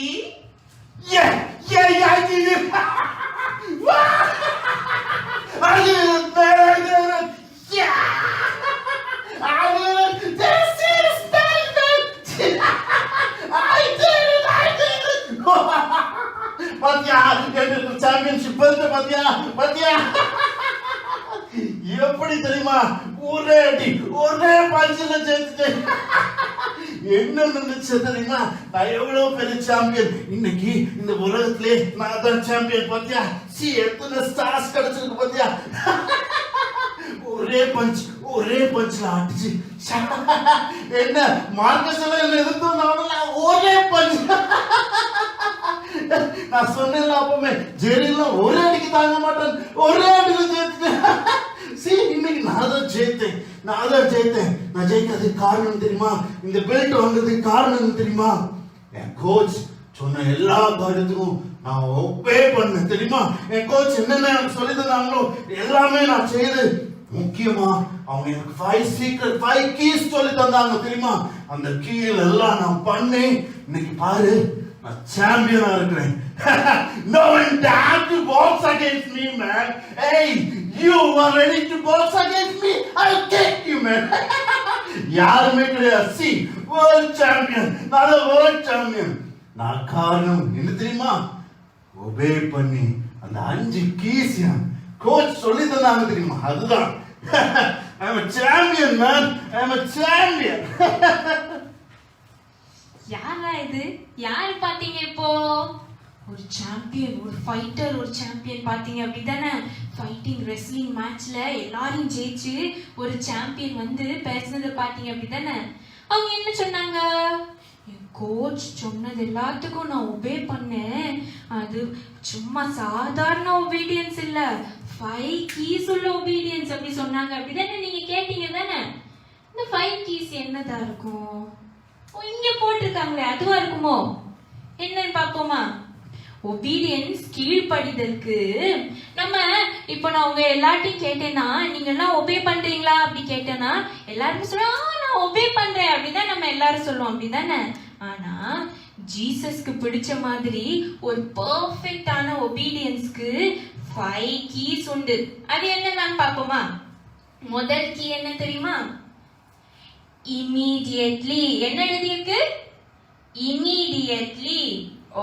Yeah, I did it. I did it, man, I did it. Yeah, I did it. This is David. I did it. பாத்தியா, எனக்கு சாம்பியன்ஷிப் வந்து பாத்தியா. எப்படி தெரியுமா, ஒரே அடி ஒரே பஞ்சில ஜெயிச்சிட்டேன். என்ன நினைச்ச தெரியுமா, நான் எவ்வளவு பெரிய சாம்பியன். இன்னைக்கு இந்த உலகத்திலே நான் தான் சாம்பியன். பாத்தியா, எத்தனை ஸ்டார்ஸ் கிடைச்சிருக்கு பாத்தியா. ஒரே பஞ்ச்ல அடிச்சு என்ன மார்க்கஸ் எல்லாம் என்ன எதிர்த்து ஒரே பஞ்ச். நான் சொன்னேன் அப்பவுமே, ஜெயிலாம் ஒரே அடிக்கு தாங்க மாட்டேன், ஒரே அடிக்கு ஜெயித்தேன். இன்னைக்கு நான் தான் ஜெயித்தேன். நான் ஜெயிக்கிறதுக்கு காரணம் தெரியுமா, இந்த பெல்ட் வாங்குறதுக்கு காரணம் தெரியுமா, என் கோச் சொன்ன எல்லா காரியத்துக்கும் நான் ஒபே பண்ணேன் தெரியுமா. என் கோச் என்னென்ன எனக்கு சொல்லி தந்தாங்களோ எல்லாமே நான் செய்து, முக்கியமா அவங்க எனக்கு 5 கீஸ் சொல்லி தந்தாங்க தெரியுமா. அந்த கீழ் எல்லாம் நான் பண்ணேன். இன்னைக்கு பாரு, நான் சாம்பியனா இருக்கிறேன். No one dare to box against me, man. Hey, you are ready to box against me? I'll kick you, man. யாருமே கிடையாது. See, world champion, not a world champion. நான் காரணம் என்ன தெரியுமா, ஒபே பண்ணி அந்த 5 கீஸ் கோச் சொல்லி தந்தாங்க தெரியுமா, அதுதான். I'm a champion, man. I'm a champion. யாரா இது? யாரு பாத்தீங்க இப்போ? ஒரு சாம்பியன், ஒரு ஃபைட்டர், ஒரு சாம்பியன் பாத்தீங்க அப்படிதானே. ஃபைட்டிங் ரெஸ்லிங் மேட்ச்ல எல்லாரையும் ஜெயிச்சு ஒரு சாம்பியன் வந்து பேசுனதை பாத்தீங்க அப்படிதானே. அவங்க என்ன சொன்னாங்க, என் கோச் சொன்னது எல்லாத்துக்கும் நான் ஒபே பண்ணேன். அது சும்மா சாதாரண ஒபீடியன்ஸ் இல்ல, 5 கீஸ் உள்ள ஒபீடியன்ஸ் அப்படி சொன்னாங்க அப்படிதானே. நீங்க கேட்டீங்க தானே, இந்த 5 கீஸ் என்னதா இருக்கும்? இங்க போட்டிருக்காங்களே, அதுவா இருக்குமோ? என்னன்னு பாப்போமா? ஒபீடியன்ஸ், கீழ்ப்படிதலுக்கு. நம்ம இப்ப நான் உங்க எல்லாத்தையும் கேட்டேன்னா, நீங்க எல்லாம் ஒபே பண்றீங்களா அப்படி கேட்டேன்னா எல்லாருமே சொல்லுவாங்க, நான் ஒபே பண்றேன் அப்படிதான் நம்ம எல்லாரும் சொல்லுவோம் அப்படிதானே. ஆனா ஜீசஸ்க்கு பிடிச்ச மாதிரி ஒரு பெர்ஃபெக்ட்டான ஒபீடியன்ஸ்க்கு 5 கீஸ் உண்டு. அது என்னன்னு பாப்போமா? முதல் கீ என்ன தெரியுமா? immediately. என்ன எழுதியிருக்கு? immediately.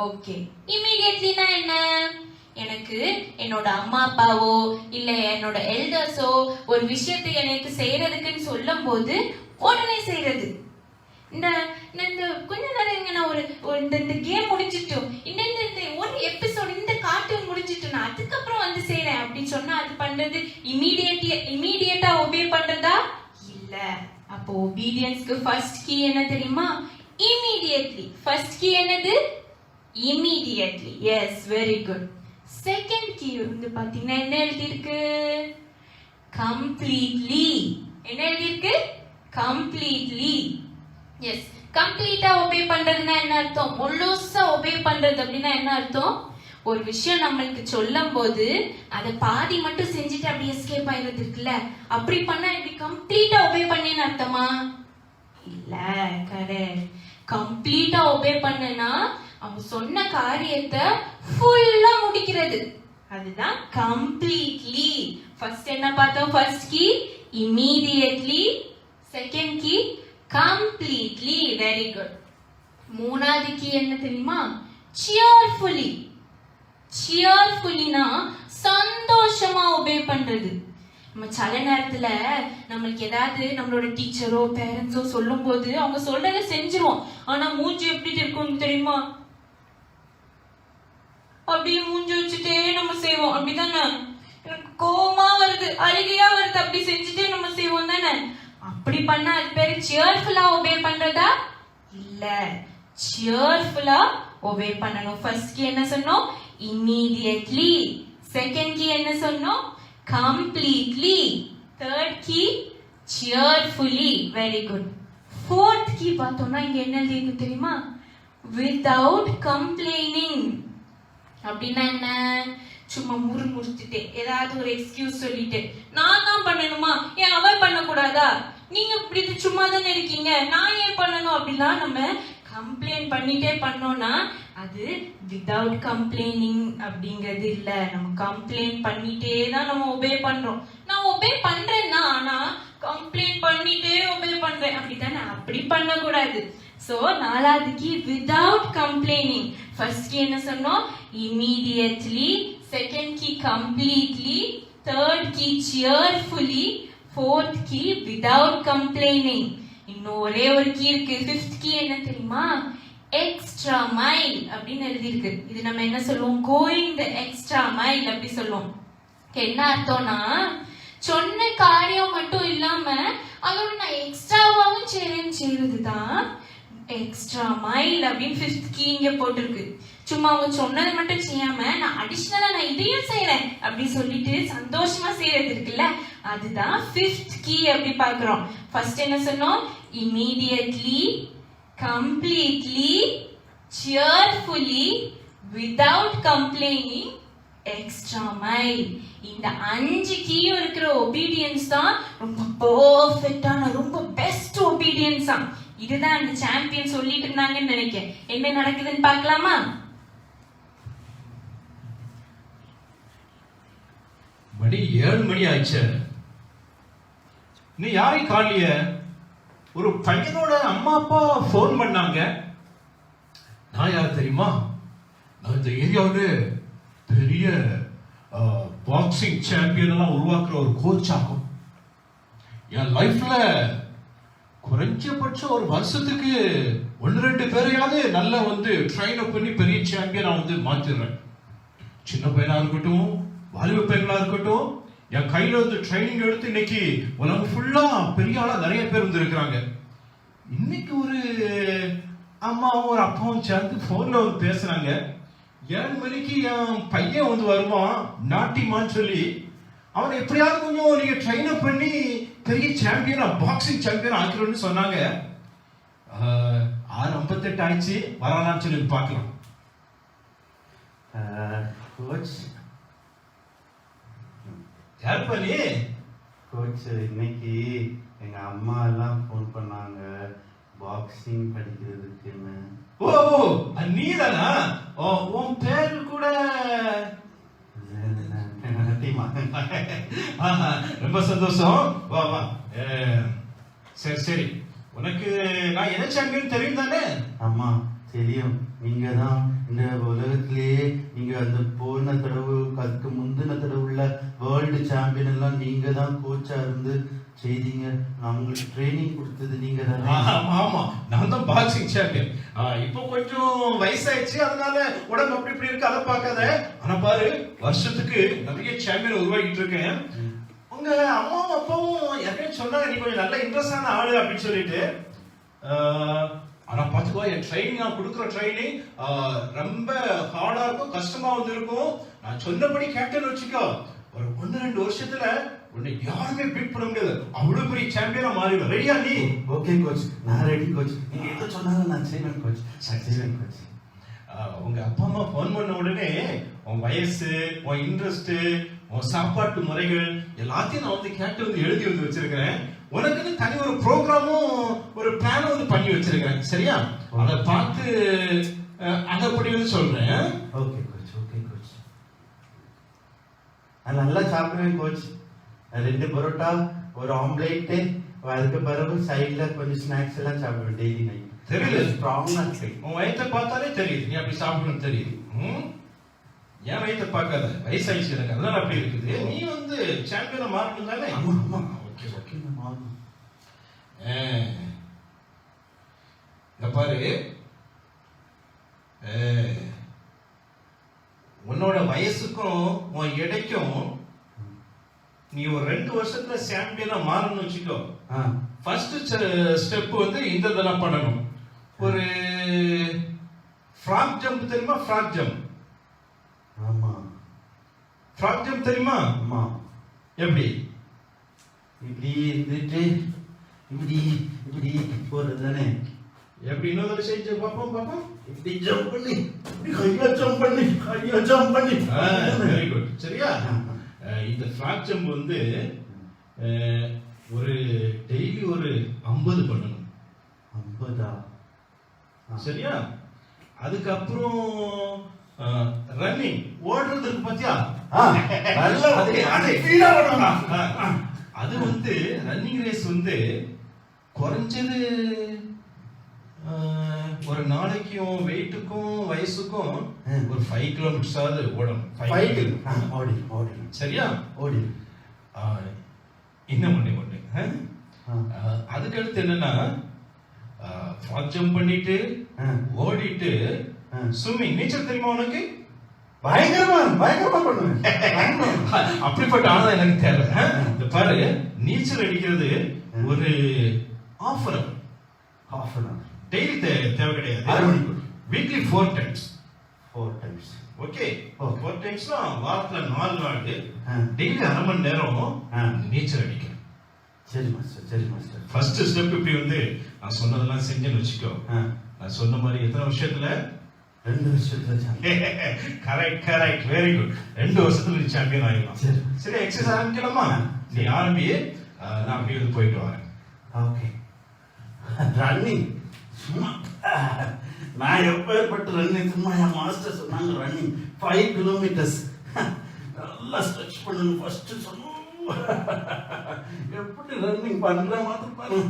ஓகே, immediatelyனா என்ன? எனக்கு என்னோட அம்மா அப்பாவோ இல்ல என்னோட எல்டர்ஸோ ஒரு விஷயத்தை எனக்கு செய்யறதுக்குன்னு சொல்லும் போது உடனே செய்யறது. இந்த கொஞ்ச நேரம் நான் இந்த கேம் முடிஞ்சிட்டோம், இந்த ஒரு எபிசோட், இந்த கார்ட்டூன் முடிஞ்சிட்டு நான் அதுக்கப்புறம் வந்து செய்யறேன் அப்படின்னு சொன்னா அது பண்றது இமீடியட்டா ஒபே பண்றதா இல்ல. அப்போ ஒபீடியன்ஸ்க்கு ஃபர்ஸ்ட் கீ என்ன தெரியுமா? immediately. ஃபர்ஸ்ட் கீ என்னது? immediately. yes, very good. Second key வந்து பாத்தீங்கன்னா என்ன எழுதி இருக்கு? completely. என்ன எழுதி இருக்கு? completely. yes, கம்ப்ளீட்டா ஒபே பண்றதுன்னா என்ன அர்த்தம்? முழுசா ஒபே பண்றது அப்படின்னா என்ன அர்த்தம்? ஒரு விஷயம் நம்மளுக்கு சொல்லும் போது அதை பாதி மட்டும் செஞ்சுட்டு அப்படி எஸ்கேப் ஆயிடுறது இருக்குல்ல, அப்படி பண்ணா இப்படி கம்ப்ளீட்டா ஒபே பண்ணேன்னு அர்த்தமா? இல்ல, கரெக்ட். கம்ப்ளீட்டா ஒபே பண்ணனா அவங்க சொன்ன காரியத்தை ஃபுல்லா முடிக்கிறது, அதுதான் கம்ப்ளீட்லி. ஃபர்ஸ்ட் என்ன பார்த்தோம்? First key immediately, second key completely. Very good. மூணாவது கீ என்ன தெரியுமா? சியர்ஃபுல்லி. சியர்ஃபுல்லினா சந்தோஷமா ஒபே பண்றது. நம்ம சில நேரத்துல நம்மளுக்கு ஏதாவது நம்மளோட டீச்சரோ பேரண்ட்ஸோ சொல்லும் போது அவங்க சொல்றத செஞ்சிருவோம், ஆனா மூஞ்சி எப்படி இருக்கும்னு தெரியுமா? அப்படியே மூஞ்சி வச்சுட்டே நம்ம செய்வோம் அப்படிதானே. எனக்கு கோவமா வருது, அழுகையா வருது, அப்படி செஞ்சுட்டே நம்ம செய்வோம் தானே. அப்படி பண்ணா அது பேரு சியர்ஃபுல்லா ஒபே பண்றதா இல்ல. சியர்ஃபுல்லா ஒபே பண்ணணும். ஃபர்ஸ்ட் கீ என்ன சொன்னோம்? immediately. செகண்ட் கீ என்ன சொன்னோம்? completely. Third key cheerfully. very good. Fourth key பார்த்தோம்னா இங்க என்ன எழுதிருக்கு தெரியுமா? without complaining. அப்படின்னா என்ன? சும்மா முறுமுறுத்துட்டே ஏதாவது ஒரு எக்ஸ்கியூஸ் சொல்லிட்டு நான் தான் பண்ணணுமா, ஏன் அவன் பண்ண கூடாதா, நீங்க இப்படி சும்மா தானே இருக்கீங்க, நான் ஏன் பண்ணணும் அப்படிலாம் நம்ம கம்ப்ளைண்ட் பண்ணிட்டே பண்ணோம்னா அது வித்தவுட் கம்ப்ளைனிங் அப்படிங்கிறது இல்ல. நம்ம கம்ப்ளைண்ட் பண்ணிட்டே தான் நம்ம ஒபே பண்றோம். நான் ஒபே பண்றேன்னா ஆனா கம்ப்ளைண்ட் பண்ணிட்டே ஒபே பண்றேன் அப்படித்தானே? அப்படி பண்ணக்கூடாது. சோ நாலாவதுக்கு வித்தவுட் கம்ப்ளைனிங். ஃபர்ஸ்ட் என்ன சொன்னோம்? Immediately. Second key completely. Third key cheerfully. Fourth key without complaining. இன்னும் ஒரே ஒரு கீ இருக்கு. ஃபிஃப்த் கீ என்ன தெரியுமா? எக்ஸ்ட்ரா மைல் அப்படின்னு எழுதி இருக்கு. இது நம்ம என்ன சொல்லுவோம்? கோயிங் த எக்ஸ்ட்ரா மைல் அப்படி சொல்லுவோம். என்ன அர்த்தம்னா சொன்ன காரியம் மட்டும் இல்லாம அதோட நான் எக்ஸ்ட்ராவாவும் செய்யறதுதான் எக்ஸ்ட்ரா மைல் அப்படின்னு ஃபிஃப்த் கீ இங்க போட்டிருக்கு. சும்மா அவங்க சொன்னது மட்டும் செய்யாம நான் அடிஷனலா நான் இதையும் செய்யறேன் அப்படி சொல்லிட்டு சந்தோஷமா செய்யறது இருக்குல்ல, அதுதான் ஃபிஃப்த் கீ அப்படி பாக்குறோம். ஃபர்ஸ்ட் என்ன சொன்னோம்? Immediately, completely, cheerfully, without complaining, extra mile. இந்த 5 கீயும் இருக்கிற ஒபீடியன்ஸ் தான் ரொம்ப பெர்ஃபெக்ட்டான ரொம்ப பெஸ்ட் ஒபீடியன்ஸா. இதுதான் அந்த சாம்பியன் சொல்லிட்டு இருந்தாங்கன்னு நினைக்கிறேன். என்ன நடக்குதுன்னு பார்க்கலாமா? மணி 7 மணி ஆயிடுச்சு. நீ யாரையும் காணலைய? ஒரு பையனோட அம்மா அப்பா போன் பண்ணாங்க. நான் யார் தெரியுமா? நான் இந்த ஏரியாவில பெரிய பாக்ஸிங் சாம்பியன் எல்லாம் உருவாக்குற ஒரு கோச் ஆகும். என் லைஃப்ல குறைஞ்சபட்சம் ஒரு வருஷத்துக்கு 1-2 பேரையாவது நல்லா ட்ரெயின் அப் பண்ணி பெரிய சாம்பியனா மாத்திடுறேன். சின்ன பையனா இருக்கட்டும், வாலிப பையனா இருக்கட்டும், என் கையில ட்ரைனிங் எடுத்து இன்னைக்கு உலகம் ஃபுல்லா பெரிய ஆளா நிறைய பேர் இருக்கிறாங்க. இன்னைக்கு ஒரு அம்மாவும் ஒரு அப்பாவும் சேர்ந்து போன்ல பேசுறாங்க. 7 மணிக்கு என் பையன் வருவான் நாட்டிமான்னு சொல்லி, அவனை எப்படியாவது கொஞ்சம் நீங்க ட்ரெயின் அப் பண்ணி பெரிய சாம்பியனா பாக்ஸிங் சாம்பியன் ஆக்கிறோம்னு சொன்னாங்க. 6:58 ஆயிடுச்சு, வரலாம்னு சொல்லி பார்க்கலாம். கோச் யார் பண்ணி? கோச் இன்னைக்கு எங்க அம்மா எல்லாம் போன் பண்ணாங்க பாக்ஸிங் படிக்கிறதுக்குன்னு. ஓ நீதானா? உன் பேரு கூட ரொம்ப சந்தோஷம். வா வா. சரி சரி, உனக்கு நான் என்ன சாம்பியன் தெரியும் தானே? ஆமா தெரியும். நீங்க தான் இந்த உலகத்திலேயே நீங்க போன தடவை அதுக்கு முந்தின தடவை உள்ள வேர்ல்டு சாம்பியன் எல்லாம் நீங்க தான் கோச்சா இருந்து செய்தீங்க. நான் உங்களுக்கு ட்ரைனிங் கொடுத்தது நீங்க தானே? ஆமா, நான் தான் பாக்ஸிங் சாம்பியன். இப்போ கொஞ்சம் வயசாயிடுச்சு, அதனால உடம்பு அப்படி இப்படி இருக்கு, அதை பார்க்காத. ஆனா பாரு, வருஷத்துக்கு நிறைய சாம்பியன் உருவாக்கிட்டு இருக்கேன். உங்க அம்மாவும் அப்பாவும் யாரையும் சொன்னாங்க நீ கொஞ்சம் நல்ல இன்ட்ரெஸ்டான ஆளு அப்படின்னு சொல்லிட்டு. ஆனா பாத்துக்கோ, என் ட்ரைனிங் நான் கொடுக்குற ட்ரைனிங் ரொம்ப ஹார்டா இருக்கும், கஷ்டமா இருக்கும். நான் சொன்னபடி கேப்டன் வச்சுக்கோ, ஒரு 1-2 வருஷத்துல உன்னை யாருமே பீட் பண்ண முடியாது. அவ்வளவு பெரிய சாம்பியனா மாறிடும். ரெடியா நீ? ஓகே கோச், நான் ரெடி கோச். நீங்க எதை சொன்னாலும் நான் செய்வேன் கோச். செய்வேன் கோச். உங்க அப்பா அம்மா போன் பண்ண உடனே உன் வயசு, உன் இன்ட்ரெஸ்ட், உன் சாப்பாட்டு முறைகள் எல்லாத்தையும் நான் கேட்டு எழுதி வச்சிருக்கிறேன். உனக்குன்னு தனி ஒரு ப்ரோக்ராமும் ஒரு பிளானும் பண்ணி வச்சிருக்கிறேன். சரியா? அதை பார்த்து அதப்படி சொல்றேன். Okay coach. Okay coach. நான் நல்லா சாப்பிடுவேன் கோச். 2 பரோட்டா, ஒரு ஆம்லேட், அதுக்கு பிறகு சைட்ல கொஞ்சம் ஸ்நாக்ஸ் எல்லாம் சாப்பிடுவேன் டெய்லி நைட். தெரியல, ஸ்ட்ராங்கா இருக்கு. உன் வயிற்றை பார்த்தாலே தெரியுது நீ அப்படி சாப்பிடணும் தெரியுது. என் வயிற்றை பார்க்காத, வயசாயிடுச்சு எனக்கு, அதனால அப்படி இருக்குது. நீ சாம்பியனா மாறணும் தானே? ஆமா ஆமா. ஓகே ஓகே, இங்க பாரு, உன்னோட வயசுக்கும் உன் எடைக்கும் நீ ஒரு 2 வருஷத்துல சாம்பியனா மாறணும்னு வச்சுக்கோ. ஃபர்ஸ்ட் ஸ்டெப் இந்த பண்ணணும். ஒரு ஃப்ராக் ஜம்ப் தெரியுமா? Frock jump. ஆமா. ஃப்ராக் ஜம்ப் தெரியுமா? ஆமா. எப்படி? இப்படி இருந்துட்டு இப்படி இப்படி போறது தானே? எப்படி இன்னொரு செஞ்சு பாப்போம். இப்படி ஜம்ப் பண்ணி, இப்படி கையா ஜம்ப் பண்ணி. Very good. சரியா? இந்த ஃப்ராக் ஜம்ப் ஒரு டெய்லி ஒரு 50 பண்ணணும். 50? சரியா? அதுக்கப்புறம் ரன்னிங் ஓடுறது இருக்கு பாத்தியா? அது வந்து ரன்னிங் ரேஸ் வந்து குறைஞ்சது ஒரு நாளைக்கும் வெயிட்டுக்கும் வயசுக்கும் ஒரு 5 கிலோமீட்டர்ஸ் ஆகுது ஓடணும். சரியா? ஓடி இன்னும் ஒண்ணு அதுக்கடுத்து என்னன்னா ஃபால் ஜம்ப் பண்ணிட்டு ஓடிட்டு ஸ்விம்மிங். நீச்சல் தெரியுமா உனக்கு? பயங்கரமா பண்ணுவேன். அப்படிப்பட்ட ஆளா எனக்கு தேவை. இந்த பாரு, நீச்சல் அடிக்கிறது ஒரு half an hour டெய்லி தேவை கிடையாது. Weekly 4 times. ஓகே, 4 டைம்ஸ்னா வாரத்துல 4 நாள் டெய்லி அரை மணி நேரம் நீச்சல் அடிக்கணும். சரி மாஸ்டர். ஃபர்ஸ்ட் ஸ்டெப் இப்படி வந்து நான் சொன்னதெல்லாம் செஞ்சேன்னு வச்சுக்கோ. நான் சொன்ன மாதிரி எத்தனை வருஷத்துல? 2 வருஷத்துல. Correct, very good. 2 வருஷத்துல நீ சாம்பியன் ஆயிடலாம். சரி, எக்ஸசைஸ் ஆரம்பிக்கலாமா? நீ ஆரம்பி, நான் அப்படியே வந்து போயிட்டு வரேன். ஓகே. ரன்னிங் சும்மா நான் எப்பேற்பட்ட ரன்னிங், சும்மா என் மாஸ்டர் சொன்னாங்க ரன்னிங் 5 கிலோமீட்டர்ஸ் நல்லா ஸ்ட்ரெச் பண்ணணும் ஃபர்ஸ்ட் சொன்னோம். எப்படி ரன்னிங் பண்ற மாதிரி பாருங்க.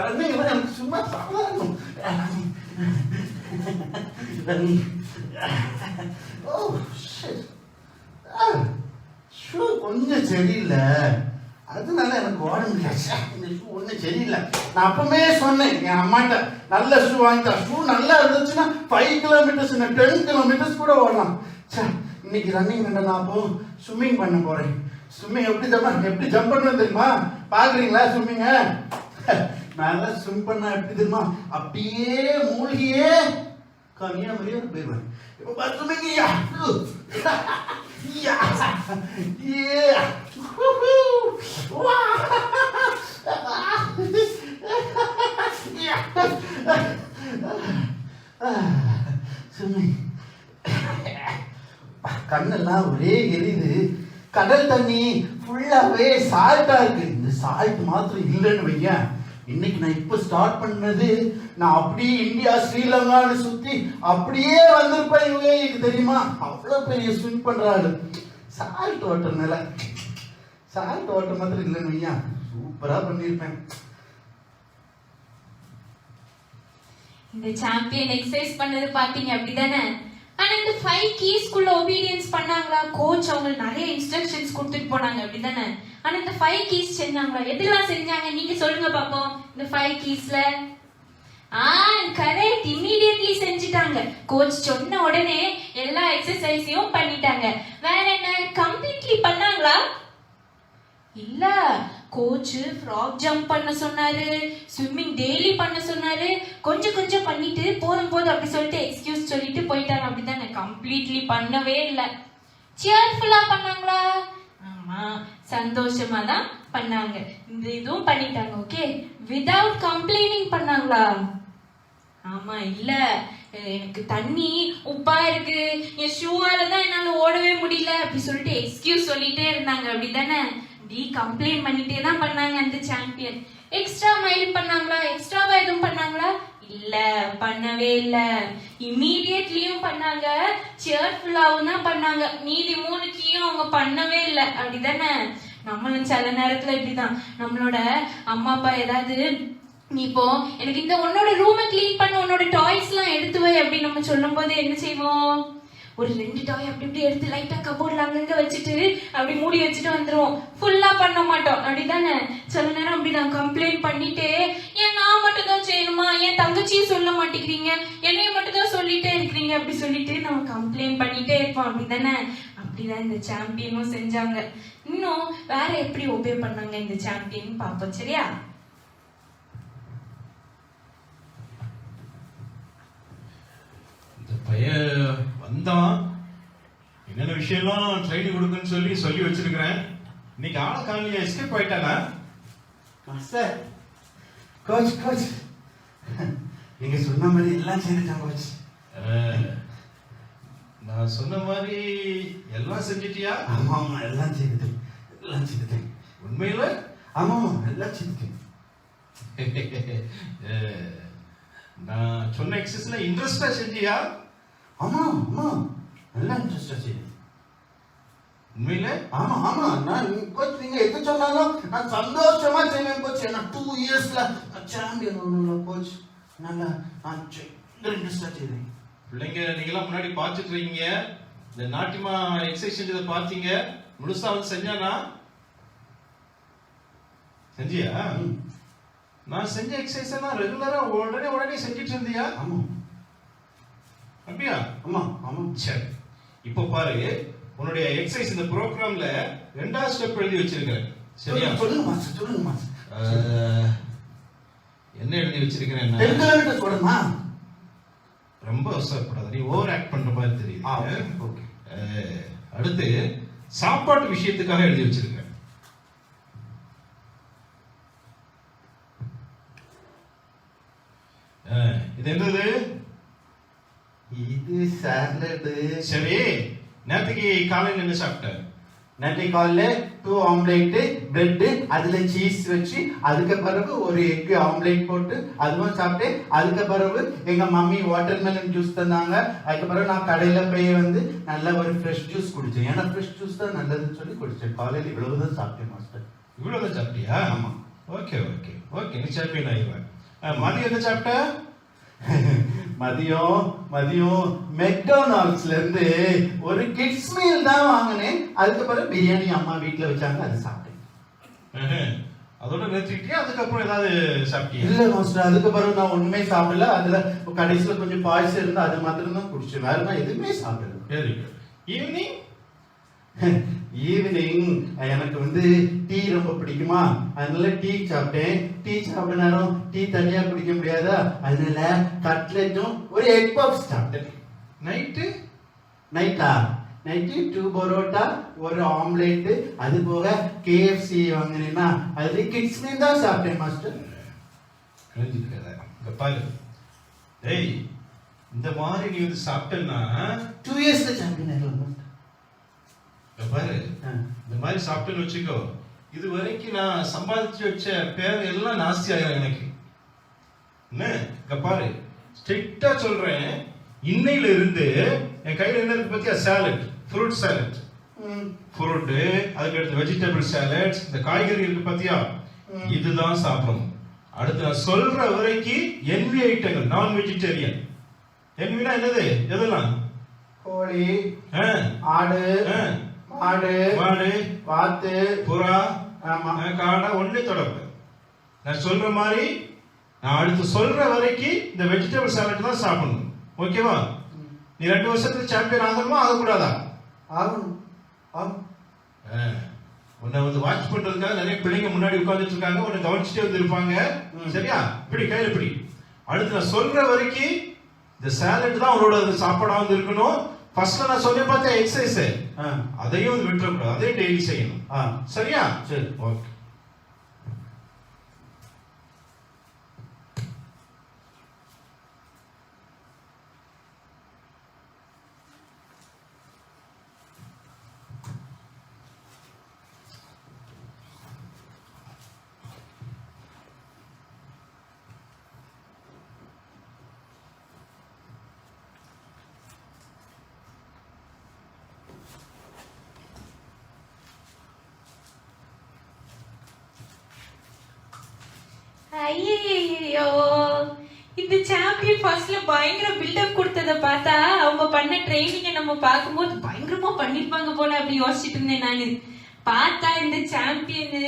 ரன்னிங் எனக்கு சும்மா சாதாரணம். ரன்னிங் ஷூ கொஞ்சம் சரியில்லை, அதனால எனக்கு ஓட முடியாது. இந்த ஷூ ஒன்றும் சரியில்லை. நான் அப்பவுமே சொன்னேன் என் அம்மாட்ட, நல்ல ஷூ வாங்கிட்டா. ஷூ நல்லா இருந்துச்சுன்னா 5 கிலோமீட்டர்ஸ் 10 கிலோமீட்டர்ஸ் கூட ஓடலாம். இன்னைக்கு ரன்னிங் நான் அப்போ ஸ்விம்மிங் பண்ண போறேன். ஸ்விம்மிங் எப்படி ஜம்ப் பண்ணுவேன் தெரியுமா? பாக்குறீங்களா ஸ்விம்மிங்க? நல்லா ஸ்விம் பண்ணா எப்படி தெரியுமா? அப்படியே மூழ்கியே கன்னியாகுமரியே போயிடுவேன். இப்போ பார்த்துமீங்க. கண்ணெல்லாம் ஒரே எரியுது. கடல் தண்ணி ஃபுல்லாவே சால்ட்டா இருக்கு. இந்த சால்ட் மாத்திரம் இல்லைன்னு வைங்க, இன்னைக்கு நான் இப்ப ஸ்டார்ட் பண்ணது, நான் அப்படியே இந்தியா ஸ்ரீலங்கான்னு சுத்தி அப்படியே வந்திருப்பேன். இவங்க தெரியுமா, அவ்வளவு பெரிய ஸ்விம் பண்றாரு. சால்ட் வாட்டர்னால, சால்ட் வாட்டர் மாத்திரம் இல்லைன்னு வையா, சூப்பரா பண்ணிருப்பேன். இந்த சாம்பியன் எக்ஸசைஸ் பண்ணது பாத்தீங்க அப்படிதானே? ஆனா இந்த 5 கீஸ்க்குள்ள ஒபீடியன்ஸ் பண்ணாங்களா? கோச் அவங்களுக்கு நிறைய இன்ஸ்ட்ரக்ஷன்ஸ் கொடுத்துட்டு போனாங்க அப்படிதானே? ஆனா இந்த 5 கீஸ் செஞ்சாங்களா? எதெல்லாம் செஞ்சாங்க நீங்க சொல்லுங்க பாப்போம். இந்த 5 கீஸ்ல கரெக்ட், இமிடியட்லி செஞ்சுட்டாங்க. கோச் சொன்ன உடனே எல்லா எக்ஸசைஸையும் பண்ணிட்டாங்க. வேற என்ன கம்ப்ளீட்லி பண்ணாங்களா? இல்ல, கோச் ஃப்ராக் ஜம்ப் பண்ண சொன்னாரு, ஸ்விம்மிங் டெய்லி பண்ண சொன்னாரு. கொஞ்சம் கொஞ்சம் பண்ணிட்டு போதும் அப்படி சொல்லிட்டு எக்ஸ்கியூஸ் சொல்லிட்டு போயிட்டாங்க அப்படிதானே? கம்ப்ளீட்லி பண்ணவே இல்லை. சியர்ஃபுல்லா பண்ணாங்களா? ஆமா, சந்தோஷமா தான் பண்ணாங்க. இந்த இதுவும் பண்ணிட்டாங்க. ஓகே, வித்வுட் கம்ப்ளைனிங் பண்ணாங்களா? ஆமா, இல்ல, எனக்கு தண்ணி உப்பா இருக்கு, என் ஷூவால தான் என்னால ஓடவே முடியல அப்படி சொல்லிட்டு எக்ஸ்கியூஸ் சொல்லிட்டே இருந்தாங்க அப்படிதானே? கம்ப்ளைண்ட் பண்ணிட்டே தான் பண்ணாங்க அந்த சாம்பியன். எக்ஸ்ட்ரா மைல் பண்ணாங்களா? எக்ஸ்ட்ராவா எதுவும் பண்ணாங்களா? இல்ல, பண்ணவே இல்ல. இமீடியட்லியும் பண்ணாங்க, சியர்ஃபுல்லாவும் தான் பண்ணாங்க. மீதி 3 கீயும் அவங்க பண்ணவே இல்லை அப்படிதானே? நம்மளும் சில நேரத்துல இப்படிதான், நம்மளோட அம்மா அப்பா ஏதாவது, நீ இப்போ எனக்கு இந்த உன்னோட ரூமை கிளீன் பண்ண, உன்னோட டாய்ஸ் எல்லாம் எடுத்து வை அப்படின்னு நம்ம சொல்லும் போது என்ன செய்வோம்? ஒரு 2 டாய் அப்படி எடுத்து லைட்டா கபோர்ட்ல அங்கங்க வச்சுட்டு அப்படி மூடி வச்சுட்டு வந்துருவோம். ஃபுல்லா பண்ண மாட்டோம் அப்படிதானே? சில நேரம் அப்படிதான் கம்ப்ளைண்ட் பண்ணிட்டு, ஏன் நான் மட்டும் தான் செய்யணுமா, ஏன் தங்கச்சியும் சொல்ல மாட்டேங்கிறீங்க, என்னைய மட்டும் தான் சொல்லிட்டே இருக்கிறீங்க அப்படி சொல்லிட்டு நம்ம கம்ப்ளைண்ட் பண்ணிட்டே இருப்போம் அப்படிதானே? அப்படிதான் இந்த சாம்பியனும் செஞ்சாங்க. இன்னும் வேற எப்படி ஒபே பண்ணாங்க இந்த சாம்பியன் பாப்போம். சரியா? பையன் வந்தான், என்னென்ன விஷயம்லாம் ட்ரைனிங் கொடுக்குன்னு சொல்லி வச்சிருக்கிறேன். இன்னைக்கு ஆளை காலையில எஸ்கேப் ஆயிட்டானா? மாஸ்டர், கோச் நீங்க சொன்ன மாதிரி எல்லாம் செய்துட்டாங்க கோச். நான் சொன்ன மாதிரி எல்லாம் செஞ்சிட்டியா? ஆமா, எல்லாம் செய்துட்டேன். உண்மையில? ஆமா, எல்லாம் செய்துட்டேன். நான் சொன்ன எக்ஸசைஸ்ல இன்ட்ரெஸ்டா செஞ்சியா? ஆமா ஆமா, நல்லா இன்ட்ரெஸ்டா செய்யுது. உண்மையில? ஆமா ஆமா, நான் கோச் நீங்க எது சொன்னாலும் நான் சந்தோஷமா செய்வேன் கோச். ஏன்னா 2 இயர்ஸ்ல சாம்பியன் ஒண்ணுல கோச். நல்லா நான் இன்ட்ரெஸ்டா செய்வேன். பிள்ளைங்க நீங்களாம் முன்னாடி பார்த்துட்டு இருக்கீங்க, இந்த நாட்டியமா எக்ஸசைஸ் செஞ்சதை பார்த்தீங்க, முழுசா வந்து செஞ்சானா? செஞ்சியா? நான் செஞ்ச எக்ஸசைஸ் எல்லாம் ரெகுலரா உடனே செஞ்சுட்டு இருந்தியா? ஆமா அப்படியா? ஆமா ஆமா. சரி, இப்போ பாரு, உன்னுடைய எக்ஸசைஸ் இந்த ப்ரோக்ராம்ல 2வது ஸ்டெப் எழுதி வச்சிருக்கேன். சரியா? சொல்லுங்க மாஸ்டர், சொல்லுங்க மாஸ்டர். என்ன எழுதி வச்சிருக்கேன்? 10 கிலோமீட்டர் போடுமா? ரொம்ப அவசரப்படாத, நீ ஓவர் ஆக்ட் பண்ற மாதிரி தெரியுது. ஓகே. அடுத்து சாப்பாட்டு விஷயத்துக்காக எழுதி வச்சிருக்கேன். இது என்னது? இது சாலடு. சரி, நேற்றுக்கு காலையில் என்ன சாப்பிட்ட? நேற்று காலையில 2 ஆம்லேட், பிரெட், அதுல சீஸ் வச்சு, அதுக்கு பிறகு ஒரு எக் ஆம்லேட் போட்டு அதுவும் சாப்பிட்டேன். அதுக்கு பிறகு எங்க மம்மி வாட்டர்மெலன் ஜூஸ் தந்தாங்க. அதுக்கு பிறகு நான் கடையில போய் வந்து நல்ல ஒரு ஃப்ரெஷ் ஜூஸ் குடிச்சேன். ஏன்னா ஃப்ரெஷ் ஜூஸ் தான் நல்லதுன்னு சொல்லி குடிச்சேன். காலையில இவ்வளவுதான் சாப்பிட்டேன் மாஸ்டர். இவ்வளவுதான் சாப்பிட்டியா? ஆமா. ஓகே ஓகே ஓகே, நீ சாம்பியன் ஆயிடுவேன். மதியம் என்ன சாப்பிட்ட? மதியம் மெக்டொனால்ட்ஸ்ல இருந்து ஒரு கிட்ஸ் மீல் தான் வாங்கினேன். அதுக்கு பிறகு பிரியாணி அம்மா வீட்டுல வச்சாங்க, அது சாப்பிட்டேன். அதோட நிறுத்திட்டியா? அதுக்கப்புறம் ஏதாவது சாப்பிட்டியா? இல்ல மாஸ்டர், அதுக்கு பிறகு நான் ஒண்ணுமே சாப்பிடல. அதுல கடைசியில கொஞ்சம் பாய்ச்சல் இருந்து அது மாத்திரம் தான் குடிச்சேன். வேற நான் எதுவுமே சாப்பிடல. Very good. ஈவினிங் எனக்கு வந்து டீ ரொம்ப பிடிக்குமா, அதனால டீ சாப்பிட்டேன். டீ சாப்பிட்ட நேரம் டீ தனியா குடிக்க முடியாதா, அதனால கட்லெட்டும் ஒரு எக் பப்ஸ் சாப்பிட்டேன். நைட்டு 2 பரோட்டா, ஒரு ஆம்லேட், அது போக KFC வாங்கினேன்னா அது கிட்ஸ் மீல் தான் சாப்பிட்டேன் மாஸ்டர். பாரு, டேய், இந்த மாதிரி நீ வந்து சாப்பிட்டேன்னா 2 இயர்ஸ்ல சாம்பியன் ஆயிடலாம். பாரு, இந்த மாதிரி சாப்பிட்டேன்னு வச்சுக்கோ, இது வரைக்கும் நான் சம்பாதிச்சு வச்ச பேர் எல்லாம் நாஸ்தி ஆயிரும் எனக்கு. என்ன பாரு, ஸ்ட்ரிக்டா சொல்றேன், இன்னையில இருந்து என் கையில என்ன இருக்கு பத்தியா? சாலட், ஃப்ரூட் சாலட், ஃப்ரூட், அதுக்கு அடுத்து வெஜிடபிள் சாலட், இந்த காய்கறி இருக்கு பத்தியா, இதுதான் சாப்பிடணும். அடுத்து நான் சொல்ற வரைக்கும் NV ஐட்டங்கள், நான் வெஜிடேரியன். NVனா என்னது? எதெல்லாம்? கோழி, ஆடு, மாடு, வாத்து, புறா, ஆமா, காடை ஒண்ணே தொடர்பு. நான் சொல்ற மாதிரி நான் அடுத்து சொல்ற வரைக்கும் இந்த வெஜிடபிள் சாலட் தான் சாப்பிடணும். ஓகேவா? நீ 2 வருஷத்துல சாம்பியன் ஆகணுமா ஆகக்கூடாதா? ஆகணும். உன்னை வந்து வாட்ச் பண்றதுக்காக நிறைய பிள்ளைங்க முன்னாடி உட்கார்ந்துட்டு இருக்காங்க, உன்னை கவனிச்சுட்டே வந்து இருப்பாங்க. சரியா? இப்படி கையில இப்படி. அடுத்து நான் சொல்ற வரைக்கும் இந்த சாலட் தான் உன்னோட சாப்பாடா வந்து இருக்கணும். ஃபர்ஸ்ட்ல நான் சொல்லி பார்த்தேன் எக்ஸசைஸ், அதையும் வந்து விட்டுறக்கூடாது, அதே டெய்லி செய்யணும். சரியா? சரி, ஓகே. ஐயோ, இந்த சாம்பியன் ஃபர்ஸ்ட்ல பயங்கர பில்டப் கொடுத்ததை பார்த்தா அவங்க பண்ண ட்ரைனிங்க நம்ம பார்க்கும்போது பயங்கரமா பண்ணிருப்பாங்க போல அப்படி யோசிச்சுட்டு இருந்தேன் நானு. பார்த்தா இந்த சாம்பியனு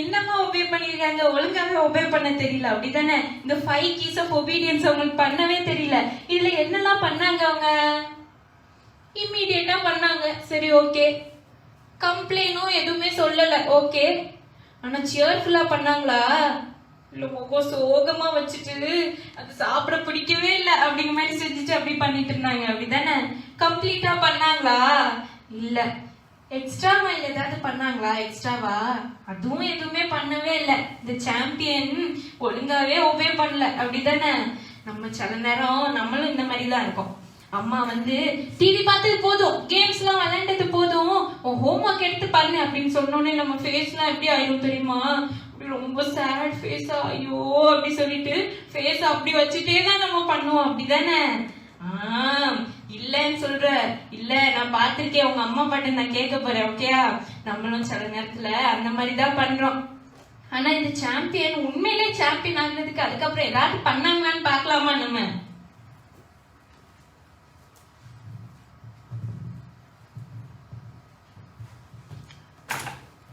என்னமா ஒபே பண்ணிருக்காங்க, ஒழுங்காவே ஒபே பண்ண தெரியல. அப்படித்தானே? இந்த 5 keys of obedience அவங்களுக்கு பண்ணவே தெரியல. இதுல என்னெல்லாம் பண்ணாங்க அவங்க? இம்மீடியட்டா பண்ணாங்க, சரி ஓகே. கம்ப்ளைனும் எதுவுமே சொல்லல, ஓகே. ஆனா சியர்ஃபுல்லா பண்ணாங்களா? இல்ல முகம் சோகமா வச்சுட்டு அது சாப்பிட பிடிக்கவே இல்லை அப்படிங்கிற மாதிரி செஞ்சுட்டு அப்படி பண்ணிட்டு இருந்தாங்க. அப்படிதானே? கம்ப்ளீட்டா பண்ணாங்களா? இல்ல. எக்ஸ்ட்ரா மைல் ஏதாவது பண்ணாங்களா? எக்ஸ்ட்ராவா? அதுவும் எதுவுமே பண்ணவே இல்லை. இந்த சாம்பியன் ஒழுங்காவே ஒபே பண்ணல. அப்படிதானே? நம்ம சில நேரம் நம்மளும் இந்த மாதிரி தான் இருக்கோம். அம்மா வந்து டிவி பார்த்தது போதும், கேம்ஸ் எல்லாம் விளையாண்டது போதும், ஹோம்ஒர்க் எடுத்து பண்ணு அப்படின்னு சொன்னோடனே நம்ம ஃபேஸ் எல்லாம் எப்படி ஆயிரும் தெரியுமா? ரொம்ப சேட் ஃபேஸா ஐயோ அப்படி சொல்லிட்டு ஃபேஸ் அப்படி வச்சுட்டே தான் நம்ம பண்ணுவோம், அப்படிதானே? இல்லன்னு சொல்ற இல்ல, நான் பாத்திருக்கேன், உங்க அம்மா பாட்டு நான் கேட்க போறேன், ஓகேயா? நம்மளும் சில நேரத்துல அந்த மாதிரி தான் பண்றோம். ஆனா இந்த சாம்பியன் உண்மையிலே சாம்பியன் ஆகுறதுக்கு அதுக்கப்புறம் ஏதாவது பண்ணாங்களான்னு பாக்கலாமா நம்ம?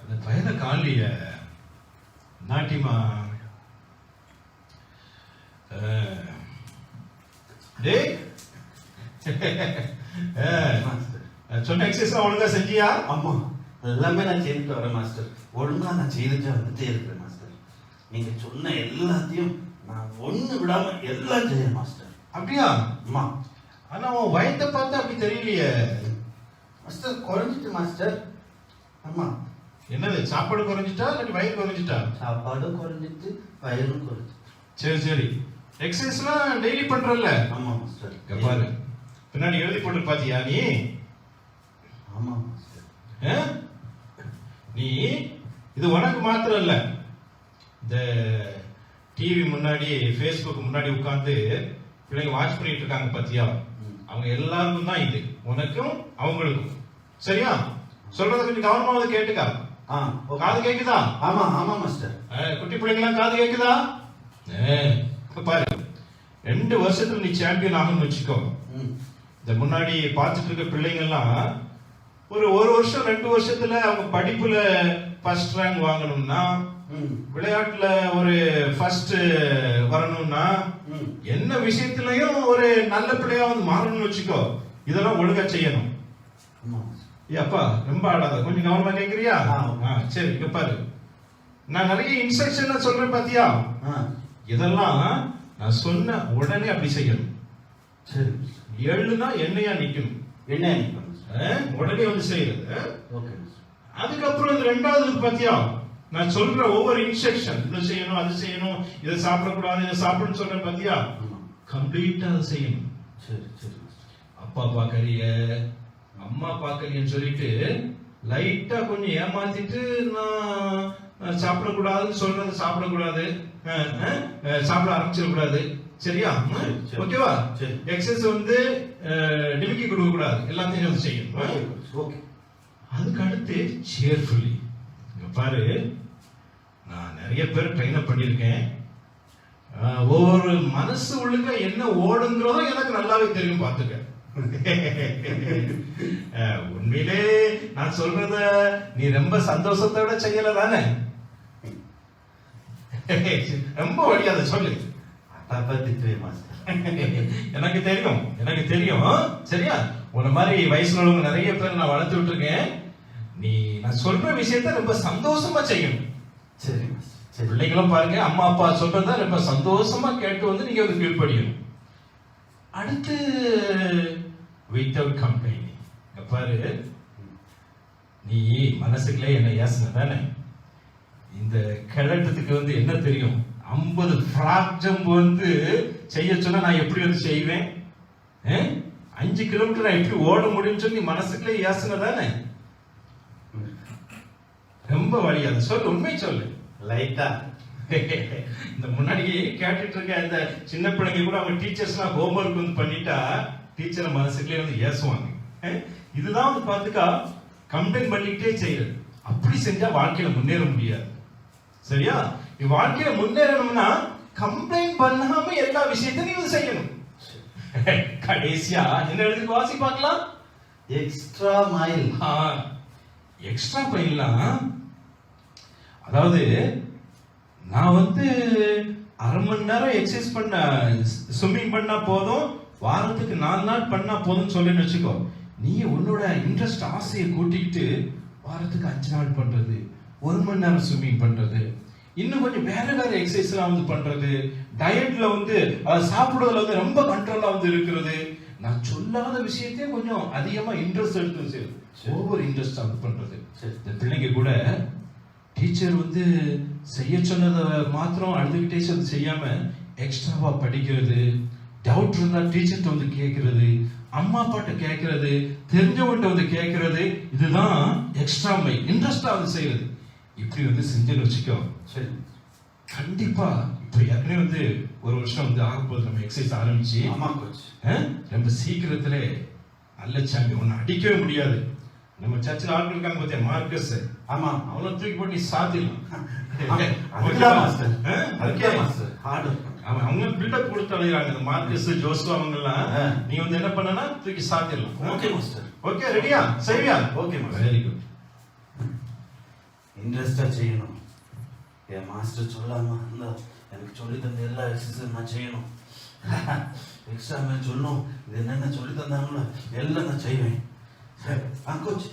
அந்த பயல காலிய நாட்டிமா டேய் சொன்ன எக்ஸசைஸ் ஒழுங்கா செஞ்சியா? அம்மா எல்லாமே நான் செய்துட்டு வரேன் மாஸ்டர். ஒழுங்கா நான் செய்துட்டு வந்துட்டே இருக்கிறேன் மாஸ்டர். நீங்க சொன்ன எல்லாத்தையும் நான் ஒண்ணு விடாம எல்லாம் செய்யறேன் மாஸ்டர். அப்படியா? அம்மா ஆனா உன் வயத்தை பார்த்தா அப்படி தெரியலையே. மாஸ்டர் குறைஞ்சிட்டு மாஸ்டர். அம்மா என்னது, சாப்பாடு குறைஞ்சிட்டா இல்லாட்டி வயிறு குறைஞ்சிட்டா? சாப்பாடும் குறைஞ்சிட்டு வயிறும் குறைஞ்சிட்டு. சரி சரி, எக்ஸசைஸ்லாம் டெய்லி பண்றல்ல? ஆமா மாஸ்டர். இங்க பாரு, பின்னாடி எழுதி போட்டு பாத்தியா நீ? ஆமா மாஸ்டர். நீ இது உனக்கு மாத்திரம் இல்ல, இந்த டிவி முன்னாடி ஃபேஸ்புக் முன்னாடி உட்கார்ந்து பிள்ளைங்க வாட்ச் பண்ணிட்டு இருக்காங்க பாத்தியா, அவங்க எல்லாருக்கும் தான் இது, உனக்கும் அவங்களுக்கும். சரியா? சொல்றத கொஞ்சம் கவனமா கேட்டுக்கா. காது கேக்குதா? ஆமா ஆமா மாஸ்டர். குட்டி பிள்ளைங்களாம் காது கேக்குதா? பாரு, 2 வருஷத்துல நீ சாம்பியன் ஆகணும்னு வச்சுக்கோ. இந்த முன்னாடி பார்த்துட்டு இருக்க பிள்ளைங்க எல்லாம் ஒரு 1 வருஷம் 2 வருஷத்துல அவங்க படிப்புல ஃபர்ஸ்ட் ரேங்க் வாங்கணும்னா, விளையாட்டுல ஒரு ஃபர்ஸ்ட் வரணும்னா, என்ன விஷயத்திலயும் ஒரு நல்ல பிள்ளையா வந்து மாறணும்னு வச்சுக்கோ. இதெல்லாம் ஒழுங்கா செய்யணும். அப்பா ரொம்ப ஆடாத, கொஞ்சம் கவனமா கேக்குறியா? சரி, இங்க பாரு, நான் நிறைய இன்ஸ்ட்ரக்ஷன் சொல்றேன் பாத்தியா, இதெல்லாம் நான் சொன்ன உடனே அப்படி செய்யணும். சரி, எழுதுனா என்னையா நிக்கணும், என்னையா நிக்கணும், உடனே வந்து செய்யறது. அதுக்கப்புறம் இந்த 2வது பாத்தியா, நான் சொல்ற ஒவ்வொரு இன்ஸ்ட்ரக்ஷன், இதை செய்யணும் அது செய்யணும், இதை சாப்பிடக்கூடாது இதை சாப்பிடணும்னு சொல்றேன் பாத்தியா, கம்ப்ளீட்டா அதை செய்யணும். சரி சரி. அப்பா பாக்கறிய அம்மா பாக்கறியன்னு சொல்லிட்டு லைட்டா கொஞ்சம் ஏமாத்திட்டு நான் சாப்பிடக்கூடாதுன்னு சொல்றது சாப்பிடக்கூடாது, சாப்பிட ஆரம்பிச்சிடக்கூடாது. சரியா? ஓகேவா? எக்ஸசைஸ் வந்து டிமிக்கி கொடுக்க கூடாது, எல்லாத்தையும் வந்து செய்யணும். அதுக்கு அடுத்து சேர்ஃபுல்லி, இங்க பாரு, நான் நிறைய பேர் ட்ரெயின் அப் பண்ணியிருக்கேன். ஒவ்வொரு மனசு உள்ளுக்க என்ன ஓடுங்கிறதோ எனக்கு நல்லாவே தெரியும், பார்த்துக்க. உண்மையிலே நான் சொல்றத நீ ரொம்ப சந்தோஷத்தோட செய்யல தானே? ரொம்ப வழியாத சொல்லு. எனக்கு தெரியும், எனக்கு தெரியும். சரியா? உன்ன மாதிரி வயசுல உள்ளவங்க நிறைய பேர் நான் வளர்த்து விட்டுருக்கேன். நீ நான் சொல்ற விஷயத்த ரொம்ப சந்தோஷமா செய்யணும். சரி. பிள்ளைங்களும் பாருங்க, அம்மா அப்பா சொல்றத ரொம்ப சந்தோஷமா கேட்டு வந்து நீங்க வந்து ஃபீல் பண்ணிக்கணும். அடுத்து வித்தவுட் கம்ப்ளைண்ட். பாரு, நீ மனசுக்குள்ளே என்ன ஏசன தானே, இந்த கிழட்டத்துக்கு வந்து என்ன தெரியும், 50 ஃப்ராக் ஜம்ப் வந்து செய்ய சொன்னா நான் எப்படி வந்து செய்வேன், 5 கிலோமீட்டர் நான் எப்படி ஓட முடியும்னு சொல்லி மனசுக்குள்ளே ஏசன தானே. ரொம்ப வழியாது சொல்லு, உண்மை சொல்லு. லைட்டா இந்த முன்னாடி கேட்டுட்டு இருக்க இந்த சின்ன பிள்ளைங்க கூட அவங்க டீச்சர்ஸ்லாம் ஹோம்ஒர்க் வந்து பண்ணிட்டா டீச்சரை மனசுக்குள்ளே வந்து ஏசுவாங்க. இதுதான் வந்து பார்த்துக்கா கம்ப்ளைண்ட் பண்ணிக்கிட்டே செய்யறது. அப்படி செஞ்சா வாழ்க்கையில முன்னேற முடியாது. சரியா? நீ வாழ்க்கையில முன்னேறணும்னா கம்ப்ளைண்ட் பண்ணாம எல்லா விஷயத்தையும் நீ வந்து செய்யணும். கடைசியா என்ன எழுதி வாசி பார்க்கலாம், எக்ஸ்ட்ரா மைல். எக்ஸ்ட்ரா மைல்லாம் அதாவது நான் வந்து 1/2 மணி நேரம் எக்ஸசைஸ் பண்ண ஸ்விம்மிங் பண்ணா போதும், வாரத்துக்கு 4 நாள் பண்ணா போதும் சொல்லுன்னு வச்சுக்கோ. நீ உன்னோட இன்ட்ரெஸ்ட் ஆசையை கூட்டிக்கிட்டு வாரத்துக்கு 5 நாள் பண்றது, 1 மணி நேரம் ஸ்விம்மிங் பண்றது, இன்னும் கொஞ்சம் வேற வேற எக்ஸசைஸ் எல்லாம் வந்து பண்றது, டயட்ல வந்து சாப்பிடுறதுல வந்து ரொம்ப கண்ட்ரோலா வந்து இருக்கிறது, நான் சொல்லாத விஷயத்தையும் கொஞ்சம் அதிகமா இன்ட்ரெஸ்ட் எடுத்து ஓவர் இன்ட்ரெஸ்ட் வந்து பண்றது. இந்த பிள்ளைங்க கூட டீச்சர் வந்து செய்ய சொன்னதை மாத்திரம் அழுதுகிட்டே செய்யாம எக்ஸ்ட்ராவா படிக்கிறது, டவுட் இருந்தா டீச்சர்கிட்ட வந்து கேட்கறது, அம்மா அப்பாட்ட கேட்கறது, தெரிஞ்சவன்கிட்ட வந்து கேட்கறது, இதுதான் எக்ஸ்ட்ரா மை இன்ட்ரெஸ்டா வந்து செய்யறது. இப்படி வந்து செஞ்சுன்னு வச்சுக்கோ, சரி. கண்டிப்பா இப்ப ஏற்கனவே வந்து ஒரு வருஷம் வந்து ஆக போகுது நம்ம எக்ஸசைஸ் ஆரம்பிச்சு. ஆமா கோச். ரொம்ப சீக்கிரத்துல நல்ல சாம்பியன், ஒன்னு அடிக்கவே முடியாது. நம்ம சர்ச்சில் ஆட்கள் இருக்காங்க பார்த்தியா, மார்க்கஸ். ஆமா, அவனை தூக்கி போட்டு நீ சாத்திடலாம். அதுதான் மாஸ்டர், அதுதான் மாஸ்டர். ஹார்ட் அவங்க பில்டப் கொடுத்து அழைகிறாங்க, இந்த மார்க்கஸ், ஜோசு அவங்க எல்லாம். நீ வந்து என்ன பண்ணனா தூக்கி சாத்திடலாம். Okay master. ஓகே, ரெடியா? செய்வியா? Okay master. Very good. இன்ட்ரெஸ்டா செய்யணும். என் மாஸ்டர் சொல்லாம இருந்தா எனக்கு சொல்லி தந்த எல்லா எக்ஸசைஸும் நான் செய்யணும். எக்ஸ்ட்ரா மேன் சொல்லணும், இது என்னென்ன சொல்லி தந்தாங்களோ எல்லாம் நான் செய்வேன். கோச்,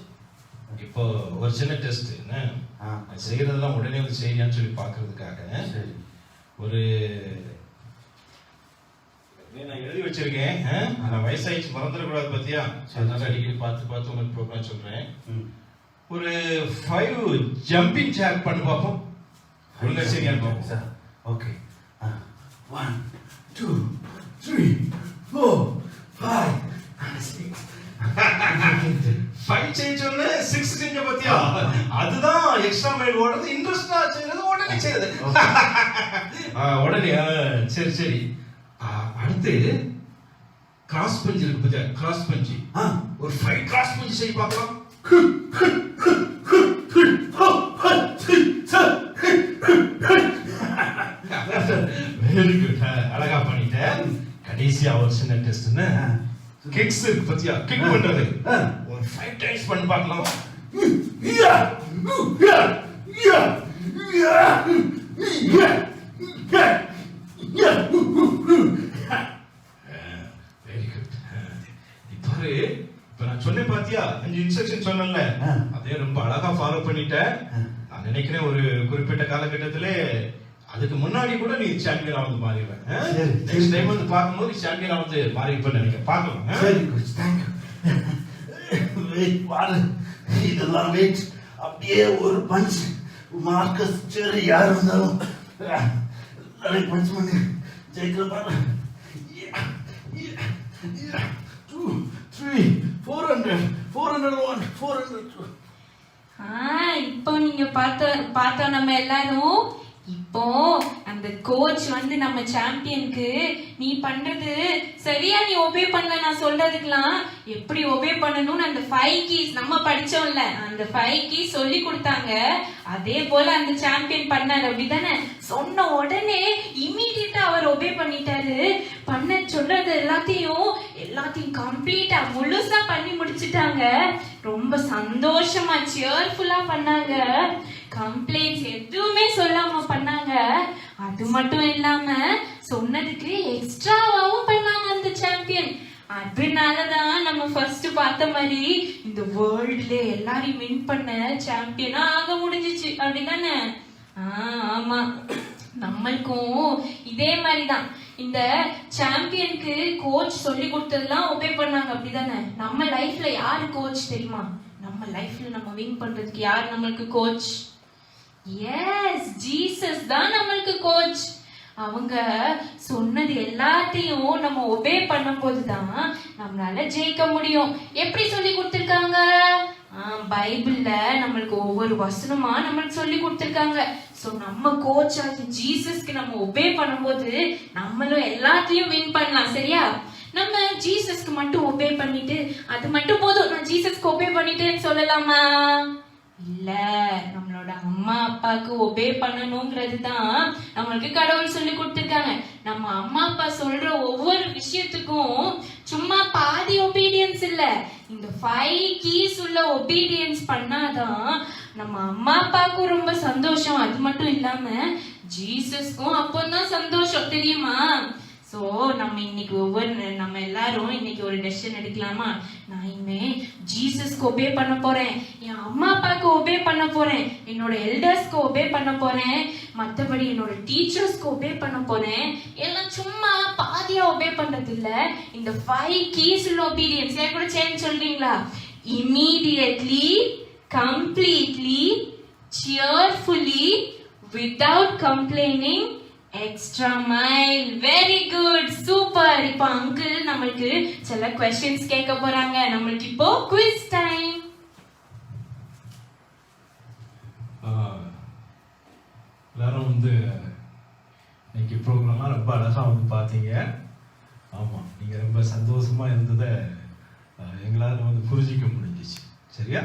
இப்போ ஒரு சின்ன டெஸ்ட். என்ன செய்யறதெல்லாம் உடனே வந்து செய்யான்னு சொல்லி பாக்குறதுக்காக சரி ஒரு நான் எழுதி வச்சிருக்கேன். நான் வயசாயிடுச்சு, மறந்துடக்கூடாது பத்தியா, அதனால அடிக்கடி பார்த்து பார்த்து உங்களுக்கு ப்ரோக்ராம் சொல்றேன். ஒரு 5 ஜம்பிங் ஜாக் பண்ணி பார்ப்போம். ஒழுங்கா சரியான்னு பார்ப்போம் சார். ஓகே. 1 2 3 4 5 6 5 செஞ்சோன்னு 6 செஞ்ச பத்தியா, அதுதான் எக்ஸ்ட்ரா மைல் ஓடுறது. இன்ட்ரெஸ்டா செய்யறது உடனே செய்யுது. உடனே சரி சரி. அடுத்து கிராஸ் பஞ்ச் இருக்கு பத்தியா, கிராஸ் பஞ்ச். ஒரு 5 கிராஸ் பஞ்ச் செய்ய பார்க்கலாம். வெரி குட், அழகா பண்ணிட்டேன். கடைசியா ஒரு சின்ன டெஸ்ட்னு கிக்ஸ் இருக்கு பத்தியா, கிக் பண்றது. ஒரு 5 டைம்ஸ் பண்ணி பார்க்கலாம். Very good. இப்ப நான் சொன்னேன் பாத்தியா, 5 இன்ஸ்ட்ரக்ஷன் சொன்னேன்ல, அதே ரொம்ப அழகா ஃபாலோ பண்ணிட்டேன். நான் நினைக்கிறேன் ஒரு குறிப்பிட்ட காலகட்டத்துல, அதுக்கு முன்னாடி கூட நீ சாம்பியனா வந்து மாறிடுவேன். நெக்ஸ்ட் டைம் வந்து பார்க்கும்போது சாம்பியனா வந்து மாறி இருப்பேன்னு நினைக்கிறேன். பார்க்கலாம். சரி கோச், தேங்க் யூ. வெயிட் பாரு, இதெல்லாம் வெயிட். அப்படியே ஒரு பஞ்ச் மார்க்கஸ் சரி யார் வந்தாலும் பஞ்ச் பண்ணி ஜெயிக்கிற பாரு. 2 3 400 401 402. இப்போ நீங்க பார்த்தோம் நம்ம எல்லாரும். இப்போ அந்த கோச் வந்து நம்ம சாம்பியனுக்கு நீ பண்றது சரியா, நீ ஒபே பண்ணல, நான் சொல்றதுக்கெல்லாம் எப்படி ஒபே பண்ணணும்னு அந்த 5 கீஸ் நம்ம படிச்சோம்ல, அந்த 5 கீஸ் சொல்லி கொடுத்தாங்க. அதே போல அந்த சாம்பியன் பண்ணாரு, அப்படிதானே? சொன்ன உடனே இமீடியட்டா அவர் ஒபே பண்ணிட்டாரு. பண்ண சொல்றது எல்லாத்தையும் கம்ப்ளீட்டா முழுசா பண்ணி முடிச்சிட்டாங்க. ரொம்ப சந்தோஷமா சியர்ஃபுல்லா பண்ணாங்க. கம்ப்ளைண்ட்ஸ் எதுவுமே சொல்லாம பண்ணாங்க. அது மட்டும் இல்லாம சொன்னதுக்கு எக்ஸ்ட்ராவாவும் பண்ணாங்க அந்த சாம்பியன். அதனாலதான் நம்ம ஃபர்ஸ்ட் பார்த்த மாதிரி இந்த வேர்ல்ட்ல எல்லாரையும் வின் பண்ண சாம்பியனா ஆக முடிஞ்சிச்சு, அப்படிதானே? ஆமா, நம்மளுக்கும் இதே மாதிரிதான். இந்த சாம்பியனுக்கு கோச் சொல்லி கொடுத்ததெல்லாம் ஒபே பண்ணாங்க, அப்படிதானே? நம்ம லைஃப்ல யாரு கோச் தெரியுமா? நம்ம லைஃப்ல நம்ம வின் பண்றதுக்கு யார் நம்மளுக்கு கோச்? எஸ், ஜீசஸ் தான் நம்மளுக்கு கோச். அவங்க சொன்னது எல்லாத்தையும் நம்ம ஒபே பண்ணும் போதுதான் நம்மளால ஜெயிக்க முடியும். எப்படி சொல்லி கொடுத்திருக்காங்க? பைபிள்ல நம்மளுக்கு ஒவ்வொரு வசனமா நம்மளுக்கு சொல்லி கொடுத்திருக்காங்க. சோ நம்ம கோச் ஆகி ஜீசஸ்க்கு நம்ம ஒபே பண்ணும்போது நம்மளும் எல்லாத்தையும் வின் பண்ணலாம். சரியா? நம்ம ஜீசஸ்க்கு மட்டும் ஒபே பண்ணிட்டு அது மட்டும் போதும், நான் ஜீசஸ்க்கு ஒபே பண்ணிட்டேன்னு சொல்லலாமா? இல்ல, நம்மளோட அம்மா அப்பாவுக்கு ஒபே பண்ணணும்ங்கிறது தான் நம்மளுக்கு கடவுள் சொல்லி கொடுத்திருக்காங்க. நம்ம அம்மா அப்பா சொல்ற ஒவ்வொரு விஷயத்துக்கும் சும்மா பாதி ஒபீடியன்ஸ் இல்ல, இந்த 5 கீஸ் உள்ள ஒபீடியன்ஸ் பண்ணாதான் நம்ம அம்மா அப்பாவுக்கும் ரொம்ப சந்தோஷம். அது மட்டும் இல்லாம ஜீசஸ்க்கும் அப்போதான் சந்தோஷம், தெரியுமா? சோ நம்ம எல்லாரும் இன்னைக்கு ஒரு டெசிஷன் எடுக்கலாமா? நான் இனிமே ஜீசஸ்க்கு ஒபே பண்ண போறேன், என் அம்மா அப்பாவுக்கு ஒபே பண்ண போறேன், என்னோட எல்டர்ஸ்க்கு ஒபே பண்ண போறேன், மத்தபடி என்னோட டீச்சர்ஸ்க்கு ஒபே பண்ண போறேன். எல்லாம் சும்மா பாதியா ஒபே பண்றது இல்ல, இந்த 5 கீஸ் உள்ள ஒபீடியன்ஸ். ஏன் கூட சேஞ்ச் சொல்றீங்களா? Immediately, completely, cheerfully, without complaining, extra mile. Very good, super. இப்போ அங்கிள் நம்மளுக்கு சில questions கேட்க போறாங்க. நம்மளுக்கு இப்போ quiz time. எல்லாரும் வந்து இன்னைக்கு ப்ரோக்ராம்லாம் ரொம்ப அழகாக வந்து பார்த்தீங்க. ஆமாம், நீங்கள் ரொம்ப சந்தோஷமாக இருந்ததை எங்களால் வந்து புரிஞ்சிக்க முடிஞ்சிச்சு. சரியா?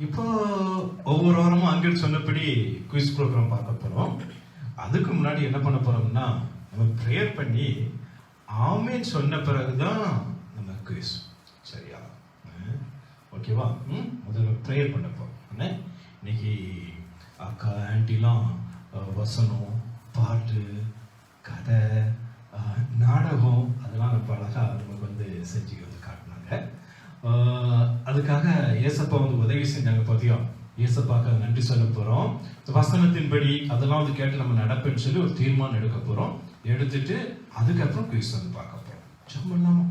இப்போ ஒவ்வொரு வாரமும் அங்கே சொன்னபடி குயிஸ் ப்ரோக்ராம் பார்க்க போகிறோம். அதுக்கு முன்னாடி என்ன பண்ண போகிறோம்னா, நம்ம ப்ரேயர் பண்ணி ஆமேன் சொன்ன பிறகுதான் நம்ம குயிஸ். சரியா? ஓகேவா? முதல்ல ப்ரேயர் பண்ண போகிறோம். இன்னைக்கு அக்கா ஆண்டிலாம் வசனம், பாட்டு, கதை, நாடகம் அதெல்லாம் நம்ம அழகாக நமக்கு வந்து செஞ்சு வந்து காட்டினாங்க. அதுக்காக ஏசப்பா வந்து உதவி செஞ்சாங்க. பார்த்தியா? ஏசப்பாக்க நன்றி சொல்ல போகிறோம். வசனத்தின்படி அதெல்லாம் வந்து கேட்டு நம்ம நடப்பேன்னு சொல்லி ஒரு தீர்மானம் எடுக்க போகிறோம். எடுத்துட்டு அதுக்கப்புறம் குயிஸ் வந்து பார்க்க போகிறோம். சும்மா இல்லாம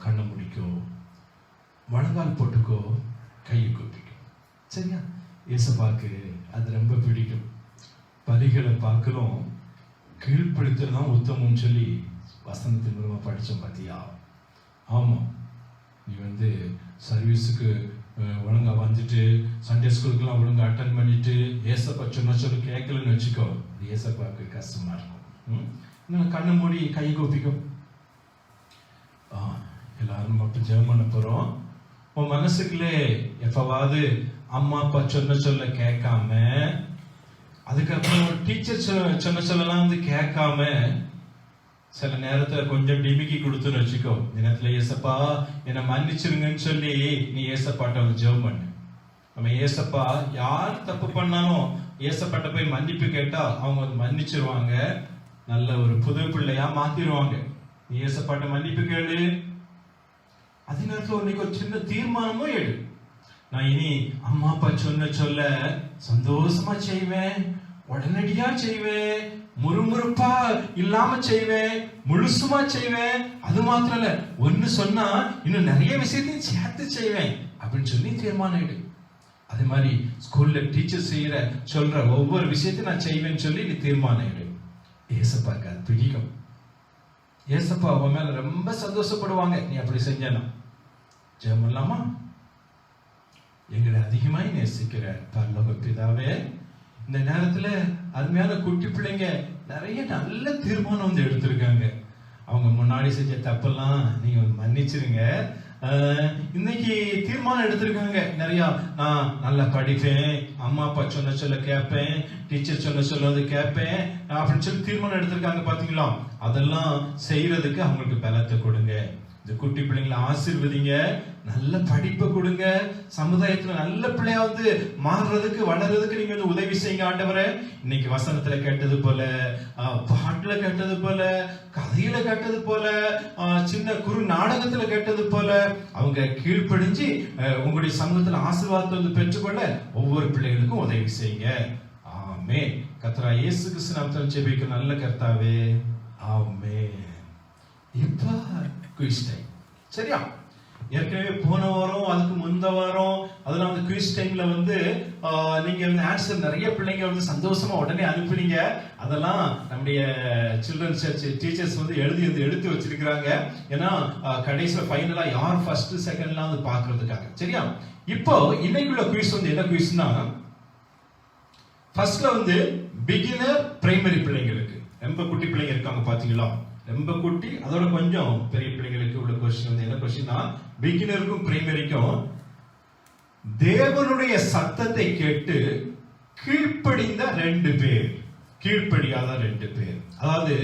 கண்ணை முடிக்கோ, முழங்கால் போட்டுக்கோ, கையை கூப்பிக்கோ. சரியா? ஏசப்பாக்கு அது ரொம்ப பிடிக்கும். பலிகளை பார்க்கலும் கீழ்ப்படுத்தல் தான் உத்தமம்னு சொல்லி வசனத்தின் மூலமாக படித்தோம். பார்த்தியா? ஆமாம், நீ வந்து சர்வீஸுக்கு ஒழுங்கா வந்துட்டு சண்டே ஸ்கூலுக்குலாம் ஒழுங்கா அட்டன் பண்ணிட்டு ஏசப்பா சொன்ன சொல்லி கேட்கலன்னு வச்சுக்கோ, ஏசப்பாக்கு கஷ்டமா இருக்கும். இன்னும் கண்ணை மூடி கை கோப்பிக்கும். எல்லாரும் மட்டும் ஜெபம் பண்ண போறோம். உன் மனசுக்குள்ளே எப்பவாவது அம்மா அப்பா சொன்ன சொல்ல கேட்காம, அதுக்கப்புறம் டீச்சர் சொன்ன சொல்லலாம் வந்து கேட்காம, சில நேரத்துல கொஞ்சம் டிமிக்கி கொடுத்துன்னு வச்சுக்கோ, தினத்துல ஏசப்பா என்னை மன்னிச்சிருங்கன்னு சொல்லி நீ ஏசப்பாட்ட வந்து ஜெபம் பண்ணு. நம்ம ஏசப்பா யார் தப்பு பண்ணாலும் ஏசப்பாட்ட போய் மன்னிப்பு கேட்டா அவங்க வந்து மன்னிச்சிருவாங்க, நல்ல ஒரு புது பிள்ளையா மாத்திருவாங்க. நீ ஏசப்பாட்ட மன்னிப்பு கேளு. அதே நேரத்துல இன்னைக்கு ஒரு சின்ன தீர்மானமும் எடு. நான் இனி அம்மா அப்பா சொன்ன சொல்ல சந்தோஷமா செய்வேன், உடனடியா செய்வேன், முறுமுறுப்பா இல்லாம செய்வேன், முழுசுமா செய்வேன். அது மாத்திரம் இல்ல, ஒன்னு சொன்னா இன்னும் நிறைய விஷயத்தையும் சேர்த்து செய்வேன் அப்படின்னு சொல்லி தீர்மானம் எடு. அதே மாதிரி ஸ்கூல்ல டீச்சர் சொல்ற ஒவ்வொரு விஷயத்தையும் நான் செய்வேன்னு சொல்லி நீ தீர்மானம் எடு. ஏசப்பாக்கு அது பிடிக்கும். ஏசப்பா அவன் மேல ரொம்ப சந்தோஷப்படுவாங்க நீ அப்படி செஞ்சனா. ஜெபம் இல்லாமா? எங்களை அதிகமாய் நேசிக்கிற பரலோக பிதாவே, இந்த நேரத்துல அருமையான குட்டி பிள்ளைங்க நிறைய நல்ல தீர்மானம் வந்து எடுத்திருக்காங்க. அவங்க முன்னாடி செஞ்ச தப்பெல்லாம் நீங்க வந்து மன்னிச்சிருங்க. இன்னைக்கு தீர்மானம் எடுத்திருக்காங்க நிறைய. நான் நல்லா படிப்பேன், அம்மா அப்பா சொன்ன சொல்ல கேட்பேன், டீச்சர் சொன்ன சொல்ல வந்து கேட்பேன் அப்படின்னு சொல்லி தீர்மானம் எடுத்திருக்காங்க. பாத்தீங்களா? அதெல்லாம் செய்யறதுக்கு அவங்களுக்கு பலத்தை கொடுங்க. இந்த குட்டி பிள்ளைங்களை ஆசீர்வதிங்க, நல்ல படிப்பை கொடுங்க, சமுதாயத்துல நல்ல பிள்ளையா வந்து மாறுறதுக்கு வளர்றதுக்கு நீங்க வந்து உதவி செய்யுங்க ஆண்டவரே. இன்னைக்கு வசனத்துல கேட்டது போல, பாட்டுல கேட்டது போல, கதையில கேட்டது போல, சின்ன குறு நாடகத்துல கேட்டது போல அவங்க கீழ்ப்படிஞ்சு உங்களுடைய சமூகத்துல ஆசீர்வாதத்தை வந்து பெற்றுக்கொள்ள ஒவ்வொரு பிள்ளைகளுக்கும் உதவி செய்யுங்க. ஆமென். கர்த்தராகிய இயேசு கிறிஸ்து நாமத்தில் ஜெபிக்கிறோம் நல்ல கர்த்தாவே, ஆமென். இப்ப குயிஸ் டைம். சரியா? ஏற்கனவே போன வாரம் அதுக்கு முந்த வாரம் அதெல்லாம் வந்து குயிஸ் டைம்ல வந்து நீங்க வந்து ஆன்சர் நிறைய பிள்ளைங்க வந்து சந்தோஷமா உடனே அனுப்புனீங்க. அதெல்லாம் நம்முடைய சில்ட்ரன்ஸ் சர்ச் டீச்சர்ஸ் வந்து எடுத்து வச்சிருக்கிறாங்க. ஏன்னா கடைசியில் ஃபைனலா யார் ஃபர்ஸ்ட் செகண்ட்லாம் வந்து பாக்குறதுக்காக. சரியா? இப்போ இன்னைக்குள்ள குயிஸ் வந்து என்ன குயிஸ்னா, ஃபர்ஸ்ட்ல வந்து பிகினர் பிரைமரி பிள்ளைங்களுக்கு, ரொம்ப குட்டி பிள்ளைங்க இருக்காங்க பாத்தீங்களா, ரொம்ப குட்டி, அதோட கொஞ்சம் பெரிய பிள்ளைங்களுக்கு உள்ள கொஸ்டின் வந்து என்ன கொஸ்டின்னா, பிகினருக்கும் பிரைமரிக்கும் தேவனுடைய சத்தத்தை கேட்டு கீழ்ப்படிந்த 2 பேர், கீழ்ப்படியாத 2 பேர். அதாவது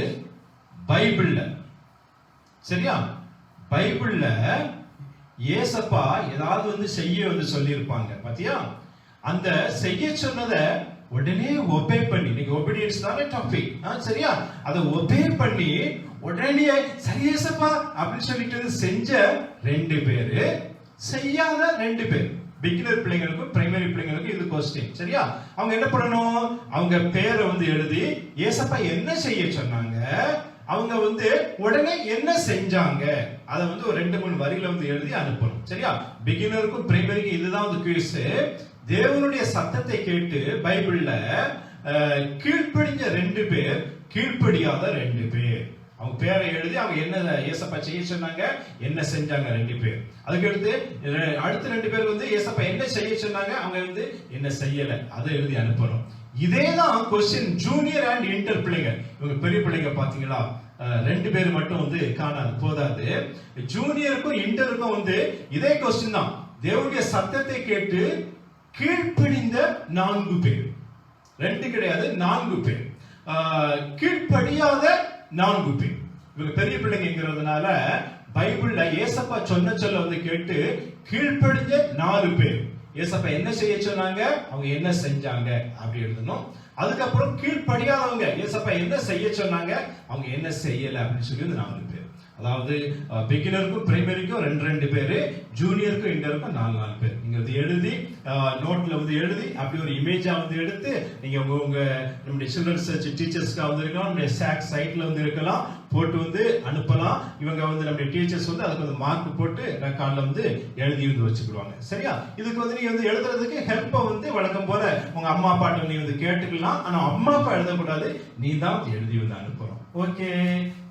பைபிள்ல, சரியா, பைபிள்ல ஏசப்பா ஏதாவது வந்து செய்ய வந்து சொல்லி இருப்பாங்க பாத்தியா, அந்த செய்ய சொன்னதை உடனே ஒபே பண்ணி, இன்னைக்கு ஒபீடியன்ஸ் தானே டாபிக், சரியா, அதை ஒபே பண்ணி உடனே சரி ஏசப்பா அப்படின்னு சொல்லிட்டு செஞ்ச 2 பேரு, செய்யாத 2 பேர். பிகினர் பிள்ளைங்களுக்கும் பிரைமரி பிள்ளைங்களுக்கும் இது கொஸ்டின். சரியா? அவங்க என்ன பண்ணணும், அவங்க பேரை வந்து எழுதி ஏசப்பா என்ன செய்ய சொன்னாங்க, அவங்க வந்து உடனே என்ன செஞ்சாங்க, அதை வந்து ஒரு 2-3 வரியில வந்து எழுதி அனுப்பணும். சரியா? பிகினருக்கும் பிரைமரிக்கும் இதுதான் வந்து குயிஸ். தேவனுடைய சத்தத்தை கேட்டு பைபிள்ல கீழ்ப்படிஞ்ச 2 பேர், கீழ்ப்படியாத 2 பேர். அவங்க பேரை எழுதி அவங்க என்ன ஏசப்பா செய்ய சொன்னாங்க, என்ன செஞ்சாங்க 2 பேர். அதுக்கு அடுத்த 2 பேர் வந்து ஏசப்பா என்ன செய்ய சொன்னாங்க, அவங்க வந்து என்ன செய்யல, அதை எழுதி அனுப்பணும். இதேதான் கொஸ்டின் ஜூனியர் அண்ட் இன்டர் பிள்ளைங்க. இவங்க பெரிய பிள்ளைங்க பாத்தீங்களா, 2 பேர் மட்டும் வந்து காணாது போதாது. ஜூனியருக்கும் இன்டருக்கும் வந்து இதே கொஸ்டின் தான். தேவனுடைய சத்தத்தை கேட்டு கீழ்ப்படிந்த 4 பேர், 2 கிடையாது 4 பேர். கீழ்ப்படியாத 4 பேர். இவங்க பெரிய பிள்ளைங்கிறதுனால பைபிள்ல ஏசப்பா சொன்ன சொல்ல வந்து கேட்டு கீழ்ப்படிஞ்ச 4 பேர். ஏசப்பா என்ன செய்ய சொன்னாங்க, அவங்க என்ன செஞ்சாங்க அப்படி எழுதணும். அதுக்கப்புறம் கீழ்ப்படியாதவங்க, ஏசப்பா என்ன செய்ய சொன்னாங்க, அவங்க என்ன செய்யல அப்படின்னு சொல்லி 4 பேர். அதாவது பிகினருக்கும் பிரைமரிக்கும் 2 பேரு, ஜூனியருக்கும் இன்டருக்கும் 4 பேர். நீங்க வந்து எழுதி நோட்ல வந்து எழுதி அப்படி ஒரு இமேஜா வந்து எடுத்து நீங்க உங்க நம்முடைய சில்ட்ரன்ஸ் சர்ச் டீச்சர்ஸ்க்கு வந்து இருக்கலாம், நம்முடைய சாக் சைட்ல வந்து இருக்கலாம், போட்டு வந்து அனுப்பலாம். இவங்க வந்து நம்முடைய டீச்சர்ஸ் வந்து அதுக்கு வந்து மார்க் போட்டு ரெக்கார்ட்ல வந்து எழுதி வந்து வச்சுக்கிடுவாங்க. சரியா? இதுக்கு வந்து நீங்க வந்து எழுதுறதுக்கு ஹெல்ப்பை வந்து வழக்கம் போல உங்க அம்மா அப்பாட்ட நீ வந்து கேட்டுக்கலாம். ஆனா அம்மா அப்பா எழுதக்கூடாது, நீ தான் எழுதி வந்து அனுப்புறோம். ஓகே,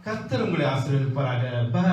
கர்த்தர் உங்களை ஆசீர்வதிப்பாராக. பை.